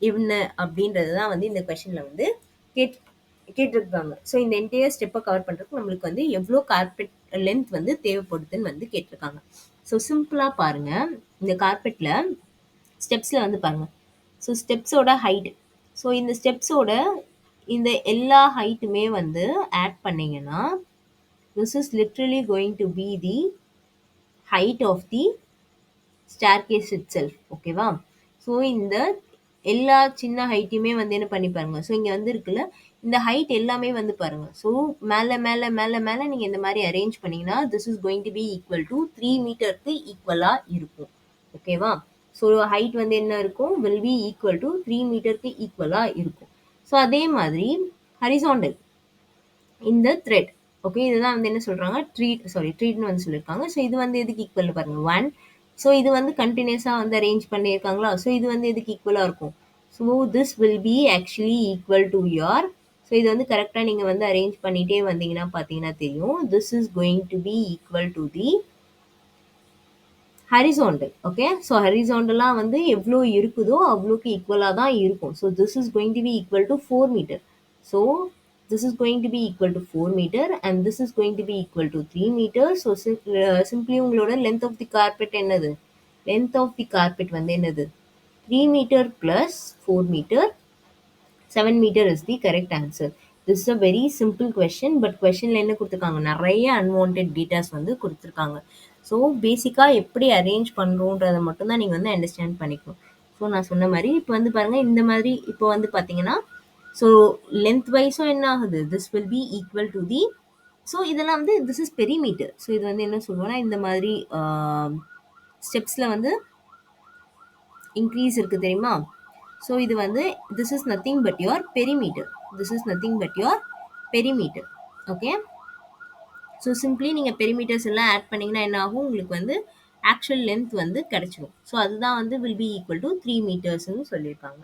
என்ன அப்படின்றது தான் வந்து இந்த கொஸ்டின்ல வந்து கேட்டிருக்காங்க. ஸோ இந்த என்டையர் ஸ்டெப்பை கவர் பண்ணுறதுக்கு நம்மளுக்கு வந்து எவ்வளோ கார்பெட் லென்த் வந்து தேவைப்படுதுன்னு வந்து கேட்டிருக்காங்க. ஸோ சிம்பிளாக பாருங்க இந்த கார்பெட்டில் ஸ்டெப்ஸில் வந்து பாருங்க. So ஸ்டெப்ஸோட height. ஸோ இந்த ஸ்டெப்ஸோட இந்த எல்லா ஹைட்டுமே வந்து ஆட் பண்ணீங்கன்னா this is literally going to be the height of the staircase itself. ஓகேவா? ஸோ இந்த எல்லா சின்ன ஹைட்டையுமே வந்து என்ன பண்ணி பாருங்க. ஸோ இங்கே வந்து இருக்குல்ல இந்த ஹைட் எல்லாமே வந்து பாருங்க. ஸோ மேலே மேலே மேலே மேலே நீங்கள் இந்த மாதிரி அரேஞ்ச் பண்ணீங்கன்னா this is going to be equal to 3 மீட்டருக்கு ஈக்குவலாக இருக்கும். ஓகேவா? ஸோ ஹைட் வந்து என்ன இருக்கும் வில் பி ஈக்குவல் டு 3 மீட்டருக்கு ஈக்குவலாக இருக்கும். ஸோ அதே மாதிரி ஹரிசாண்டல் இந்த த்ரெட். ஓகே, இதுதான் வந்து என்ன சொல்றாங்க ட்ரீட்னு வந்து சொல்லியிருக்காங்க. ஸோ இது வந்து எதுக்கு ஈக்குவல் பாருங்க 1. ஸோ இது வந்து கண்டினியூஸாக வந்து அரேஞ்ச் பண்ணியிருக்காங்களா? ஸோ இது வந்து எதுக்கு ஈக்குவலாக இருக்கும்? So this will B actually equal to your. So இது வந்து கரெக்டாக நீங்கள் வந்து அரேஞ்ச் பண்ணிகிட்டே வந்தீங்கன்னா பார்த்தீங்கன்னா தெரியும் this is going to be equal to the horizontal. Okay, so ஹரிசாண்டலாக வந்து எவ்வளோ இருக்குதோ அவ்வளோக்கு ஈக்குவலாக தான் இருக்கும். So this is going to be equal to 4 metre. So this is going to be equal to 4 meter and this is going to be equal to 3 meter. So simply உங்களோட length of the carpet என்னது? Length of the carpet வந்து என்னது? 3 meter plus 4 meter. 7 meter is the correct answer. This is a very simple question, but questionல என்ன கொடுத்துருக்காங்க நிறைய unwanted details வந்து கொடுத்துருக்காங்க. So பேசிக்காக எப்படி அரேஞ்ச் பண்ணுறோன்றதை மட்டும் தான் நீங்கள் வந்து அண்டர்ஸ்டாண்ட் பண்ணிக்கணும். ஸோ நான் சொன்ன மாதிரி இப்போ வந்து பாருங்கள் இந்த மாதிரி இப்போ வந்து பார்த்தீங்கன்னா ஸோ லென்த் வைஸும் என்ன ஆகுது this will be equal to the. So இதெல்லாம் வந்து திஸ் இஸ் பெரிமீட்டர். ஸோ இது வந்து என்ன சொல்லுவோம்னா இந்த மாதிரி ஸ்டெப்ஸில் வந்து இன்க்ரீஸ் இருக்குது தெரியுமா? ஸோ இது வந்து this is nothing but your perimeter. This is nothing but your perimeter. Okay, so simply நீங்கள் பெரிமீட்டர்ஸ் எல்லாம் ஆட் பண்ணிங்கன்னா என்ன ஆகும் உங்களுக்கு வந்து ஆக்சுவல் லென்த் வந்து கிடைச்சிடும். ஸோ அதுதான் வந்து வில் பி ஈக்குவல் டு 3 மீட்டர்ஸ்ன்னு சொல்லியிருக்காங்க.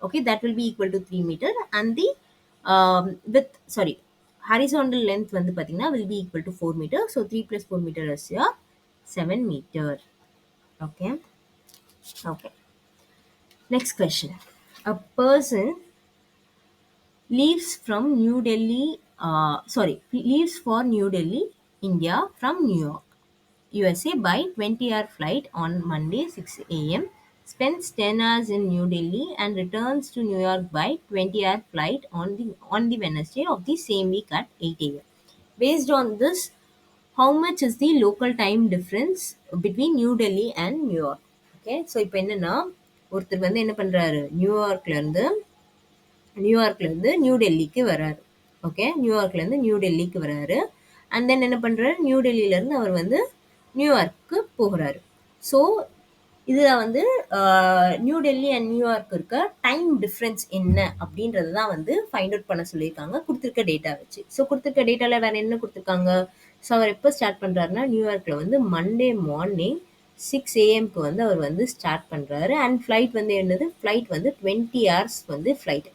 Okay, that will be equal to 3 meter and the horizontal length வந்து பார்த்தீங்கன்னா will be equal to 4 meter. So 3 plus 4 meter is your 7 meter. Okay. Okay. Next question. A person leaves for New Delhi, India from New York, USA by 20-hour flight on Monday 6 a.m. spends 10 hours in New Delhi and returns to New York by 20-hour flight on the Wednesday of the same week at 8 a.m. Based on this, how much is the local time difference between New Delhi and New York? Okay, so இப்போ என்னன்னா ஒருத்தர் வந்து என்ன பண்றாரு, நியூயார்க்லேருந்து new டெல்லிக்கு வராரு. Okay, நியூயார்க்லேருந்து new டெல்லிக்கு வராரு. அண்ட் தென் என்ன பண்ணுறாரு, நியூ டெல்லியிலேருந்து அவர் வந்து நியூயார்க்கு போகிறாரு. ஸோ இதில் வந்து நியூ டெல்லி அண்ட் நியூயார்க் இருக்க டைம் டிஃப்ரென்ஸ் என்ன அப்படின்றது தான் வந்து ஃபைண்ட் அவுட் பண்ண சொல்லியிருக்காங்க கொடுத்துருக்க டேட்டா வச்சு. ஸோ கொடுத்துருக்க டேட்டாவில் வேறு என்ன கொடுத்துருக்காங்க, ஸோ அவர் எப்போ ஸ்டார்ட் பண்ணுறாருன்னா நியூயார்க்கில் வந்து மண்டே மார்னிங் 6 AM வந்து அவர் வந்து ஸ்டார்ட் பண்ணுறாரு. அண்ட் ஃப்ளைட் வந்து என்னது, ஃப்ளைட் வந்து 20 hours வந்து ஃப்ளைட்.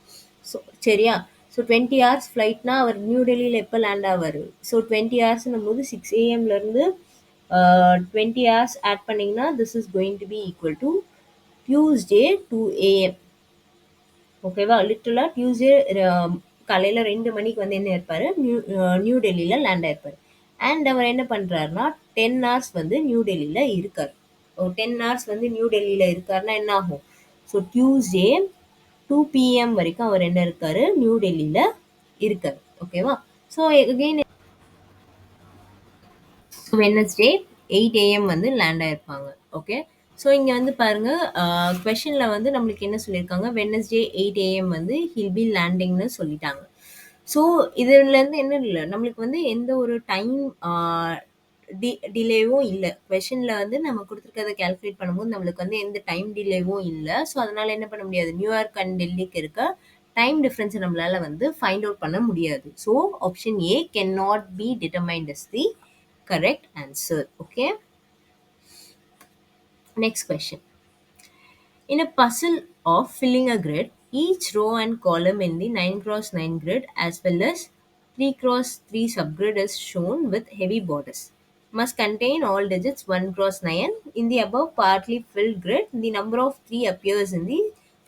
ஸோ சரியா, ஸோ 20 hours ஃப்ளைட்னா அவர் நியூ டெல்லியில் எப்போ லேண்ட் ஆவார், ஸோ 20 ஹவர்ஸ்னும் போது 6 AM டுவெண்ட்டி ஹவர்ஸ் ஆட் பண்ணிங்கன்னா this is going to be equal to Tuesday 2 AM. ஓகேவா, லிட்டரலாக டியூஸ்டே காலையில் 2 மணிக்கு வந்து என்ன இருப்பார், நியூ டெல்லியில் லேண்ட் ஆயிருப்பார். அண்ட் அவர் என்ன பண்ணுறாருனா 10 hours வந்து நியூ டெல்லியில் இருக்கார். 10 hours வந்து நியூ டெல்லியில் இருக்காருன்னா என்ன ஆகும், ஸோ டியூஸ்டே 2 PM வரைக்கும் அவர் என்ன இருக்காரு, நியூ டெல்லியில் இருக்கார். ஓகேவா, ஸோ எகெயின் வெனஸ்டே 8 AM வந்து லேண்ட் ஆயிருப்பாங்க. ஓகே, ஸோ இங்கே வந்து பாருங்க, கொஷனில் வந்து நம்மளுக்கு என்ன சொல்லியிருக்காங்க, வெனஸ்டே 8 AM வந்து ஹில் பி லேண்டிங்னு சொல்லிட்டாங்க. ஸோ இதுலேருந்து என்ன இல்லை, நம்மளுக்கு வந்து எந்த ஒரு டைம் டிலேவும் இல்லை. கொஷனில் வந்து நம்ம கொடுத்துருக்கதை கேல்குலேட் பண்ணும்போது நம்மளுக்கு வந்து எந்த டைம் டிலேவும் இல்லை. ஸோ அதனால என்ன பண்ண முடியாது, நியூயார்க் அண்ட் டெல்லிக்கு இருக்க டைம் டிஃப்ரென்ஸை நம்மளால வந்து ஃபைண்ட் அவுட் பண்ண முடியாது. So option A can not B determined as the correct answer. Okay, next question. In a puzzle of filling a grid, each row and column in the 9x9 grid as well as 3x3 subgrid is shown with heavy borders. Must contain all digits 1x9. In the above partly filled grid, the number of 3 appears in the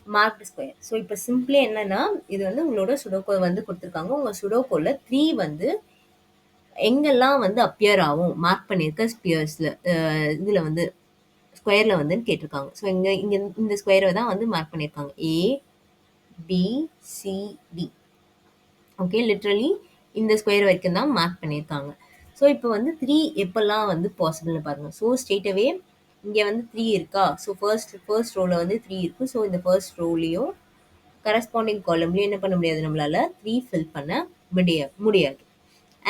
marked square. So இப்போ simply என்னன்னா, இது வந்து உங்களோட sudoku வந்து கொடுத்துருக்காங்க. உங்கள் சுடோக்கோவில் 3 வந்து எங்கெல்லாம் வந்து அப்பியர் ஆகும் மார்க் பண்ணியிருக்க ஸ்பியர்ஸில், இதில் வந்து ஸ்கொயரில் வந்து கேட்டிருக்காங்க. ஸோ இங்கே இங்கே இந்த ஸ்கொயரை தான் வந்து மார்க் பண்ணியிருக்காங்க, ABCD. ஓகே, லிட்ரலி இந்த ஸ்கொயர் வரைக்கும் தான் மார்க் பண்ணியிருக்காங்க. ஸோ இப்போ வந்து 3 எப்போல்லாம் வந்து பாசிபிள்னு பாருங்கள். ஸோ ஸ்ட்ரெயிட்டவே இங்கே வந்து 3 இருக்கா, ஸோ ஃபர்ஸ்ட் ரோவில் வந்து 3 இருக்குது. ஸோ இந்த ஃபர்ஸ்ட் ரோலையும் கரஸ்பாண்டிங் காலம்லையும் என்ன பண்ண முடியாது, நம்மளால் 3 ஃபில் பண்ண முடியாது.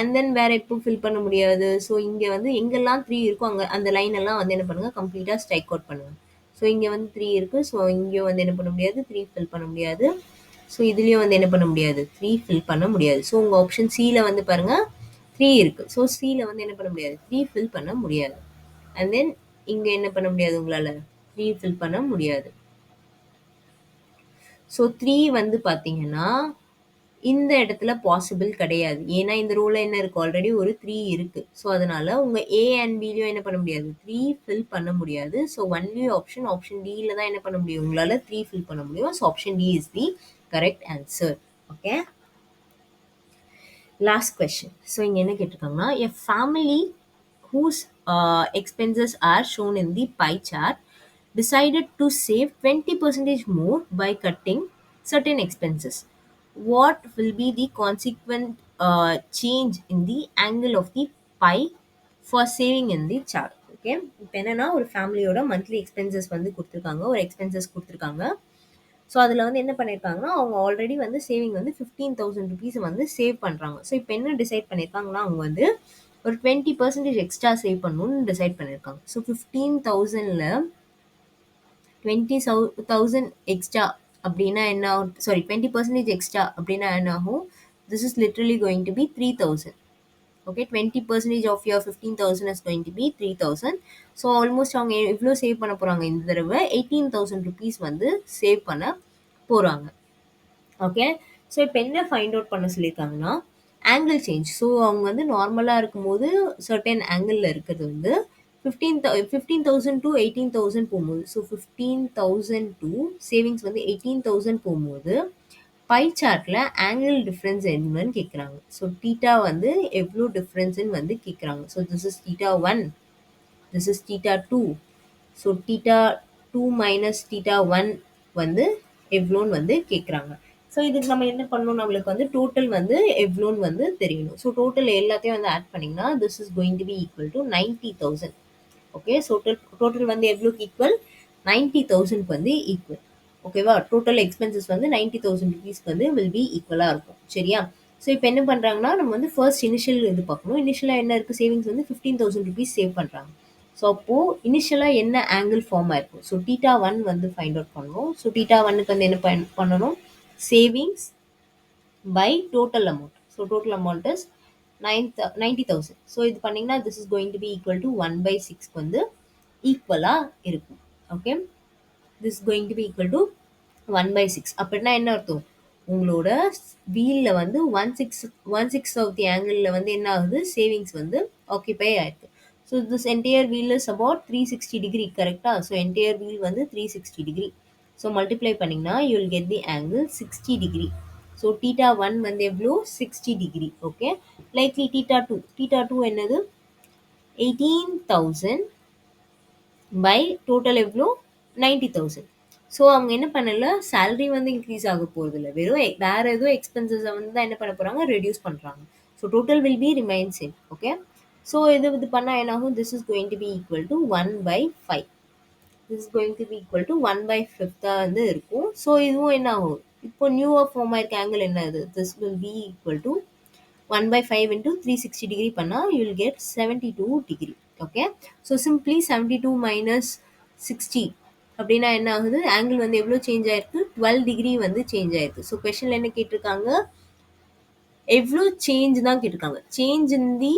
அண்ட் தென் வேறு எப்போ ஃபில் பண்ண முடியாது, ஸோ இங்கே வந்து எங்கெல்லாம் 3 இருக்கோ அங்கே அந்த லைன் எல்லாம் வந்து என்ன பண்ணுங்கள், கம்ப்ளீட்டாக ஸ்ட்ரைக் அவுட் பண்ணுங்கள். ஸோ இங்கே வந்து 3 இருக்குது, ஸோ இங்கேயும் வந்து என்ன பண்ண முடியாது, 3 ஃபில் பண்ண முடியாது. ஸோ இதுலேயும் வந்து என்ன பண்ண முடியாது, 3 ஃபில் பண்ண முடியாது. ஸோ உங்கள் ஆப்ஷன் சியில் வந்து பாருங்கள் 3 இருக்குது. ஸோ சியில் வந்து என்ன பண்ண முடியாது, 3 ஃபில் பண்ண முடியாது. அண்ட் தென் இங்கே என்ன பண்ண முடியாது, உங்களால் 3 ஃபில் பண்ண முடியாது. ஸோ 3 வந்து பார்த்தீங்கன்னா இந்த இடத்துல பாசிபிள் கிடையாது. ஏன்னா இந்த ரோல என்ன இருக்கு, ஆல்ரெடி ஒரு 3 இருக்கு. ஸோ அதனால உங்க ஏ அண்ட் பிலையும் என்ன பண்ண முடியாது, 3 ஃபில் பண்ண முடியாது. ஸோ ஒன்லி ஆப்ஷன் டியில் தான் என்ன பண்ண முடியும், உங்களால் 3 ஃபில் பண்ண முடியும். So option D is the correct answer. Okay, last question. So இங்கே என்ன கேட்டிருக்காங்கன்னா, a family whose expenses are shown in the pie chart decided to save 20% more by cutting certain expenses. What will be the consequent change in the angle of the pie for saving in the chart? Okay, இப்போ என்னன்னா ஒரு ஃபேமிலியோட monthly expenses வந்து கொடுத்துருக்காங்க, ஒரு expenses கொடுத்துருக்காங்க. So அதில் வந்து என்ன பண்ணியிருக்காங்கன்னா, அவங்க ஆல்ரெடி வந்து சேவிங் வந்து 15,000 ருபீஸ் வந்து சேவ் பண்ணுறாங்க. ஸோ இப்போ என்ன டிசைட் பண்ணியிருக்காங்கன்னா, அவங்க வந்து ஒரு 20% எக்ஸ்ட்ரா சேவ் பண்ணணும்னு டிசைட் பண்ணியிருக்காங்க. ஸோ 15,000ல் 20,000 எக்ஸ்ட்ரா அப்படின்னா என்ன ஆகும், சாரி 20% எக்ஸ்ட்ரா அப்படின்னா என்ன ஆகும், this is literally going to be 3,000. Okay, 20% of your 15,000 is going to be 3,000. So almost அவங்க எவ்வளோ சேவ் பண்ண போகிறாங்க, இந்த தடவை 18,000 ருபீஸ் வந்து சேவ் பண்ண போகிறாங்க. ஓகே, ஸோ இப்போ என்ன ஃபைண்ட் அவுட் பண்ண சொல்லியிருக்காங்கன்னா, ஆங்கிள் சேஞ்ச். ஸோ அவங்க வந்து நார்மலாக இருக்கும்போது சர்டன் ஆங்கிளில் இருக்கிறது வந்து 15,000 டு 18,000 போகும்போது, ஸோ 15,000 டு சேவிங்ஸ் வந்து 18,000 போகும்போது பை சார்ட்டில் ஆங்கிள் டிஃப்ரென்ஸ் என்னன்னு கேட்குறாங்க. ஸோ தீட்டா வந்து எவ்வளோ டிஃப்ரென்ஸ்ன்னு வந்து கேட்குறாங்க. So this is θ1, this is θ2. So θ 2 minus theta 1 வந்து எவ்வளோன்னு வந்து கேட்குறாங்க. ஸோ இதுக்கு நம்ம என்ன பண்ணணும், நம்மளுக்கு வந்து டோட்டல் வந்து எவ்வளோன்னு வந்து தெரியணும். ஸோ டோட்டல் எல்லாத்தையும் வந்து ஆட் பண்ணிங்கன்னா this is going to be equal to 90,000. Okay, so total வந்து எவ்வளோக்கு ஈக்குவல், 90,000க்கு வந்து ஈக்குவல். ஓகேவா, டோட்டல் எக்ஸ்பென்சஸ் வந்து 90,000 ருபீஸ்க்கு வந்து வில் பி ஈக்குவலாக இருக்கும். சரியா, ஸோ இப்போ என்ன பண்ணுறாங்கன்னா நம்ம வந்து ஃபர்ஸ்ட் இனிஷியல் இது பார்க்கணும். இனிஷியலாக என்ன இருக்குது, சேவிங்ஸ் வந்து 15,000 ருபீஸ் சேவ் பண்ணுறாங்க. ஸோ அப்போது இனிஷியலாக என்ன ஆங்கிள் ஃபார்ம் ஆயிருக்கும், ஸோ தீட்டா 1 வந்து ஃபைண்ட் அவுட் பண்ணணும். ஸோ தீட்டா 1க்கு வந்து என்ன பண்ணணும், savings by total amount. So total amount is 90,000. So இது பண்ணீங்கன்னா this is going to be equal to 1/6 வந்து ஈக்குவலா இருக்கும். Okay, this is going to be equal to 1/6. அப்படின்னா என்ன அர்த்தம், உங்களோட வீல்ல வந்து 1/6 of the angle வந்து என்ன ஆகுது, சேவிங்ஸ் வந்து ஆக்கிபை ஆயிருக்கு. So this entire wheel is about 360 degree. கரெக்டா, ஸோ என்டையர் வீல் வந்து 360 டிகிரி. ஸோ மல்டிப்ளை பண்ணிங்கன்னா you will get the angle 60 degree. So theta 1 வந்து எவ்வளோ, 60 டிகிரி. ஓகே, லைக்லி தீட்டா 2 என்னது, 18,000 பை டோட்டல் எவ்வளோ, 90,000. ஸோ அவங்க என்ன பண்ணல, சேலரி வந்து இன்க்ரீஸ் ஆக போகிறது இல்லை, வெறும் வேற ஏதோ எக்ஸ்பென்சஸை வந்து தான் என்ன பண்ண போகிறாங்க, ரெடியூஸ் பண்ணுறாங்க. So total will be remain same. Okay, so இது பண்ணால் என்ன ஆகும், this is going to be equal to 1/5. this is going to be equal to 1/5 வந்து இருக்கும். ஸோ இதுவும் என்ன ஆகும், இப்போ நியூவாக ஃபார்ம் ஆயிருக்க ஆங்கிள் என்ன, இது this will be equal to 1/5 into 360 degree பண்ணால் you will get 72 degree. Okay, so simply 72 minus 60 அப்படின்னா என்ன ஆகுது, ஆங்கிள் வந்து எவ்வளோ சேஞ்ச் ஆயிருக்கு, 12 டிகிரி வந்து சேஞ்ச் ஆயிருக்கு. ஸோ கொஷனில் என்ன கேட்டிருக்காங்க, எவ்வளோ சேஞ்ச் தான் கேட்டிருக்காங்க, change in the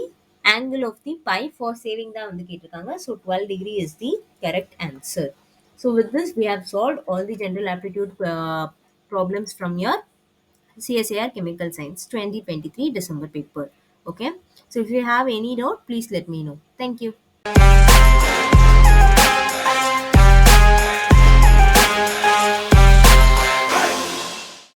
angle of the pi for saving தான் வந்து கேட்டிருக்காங்க. So 12 degree is the correct answer. So with this we have solved all the general aptitude problems from your CSIR Chemical Science 2023 December paper. Okay, so if you have any doubt, please let me know. Thank you.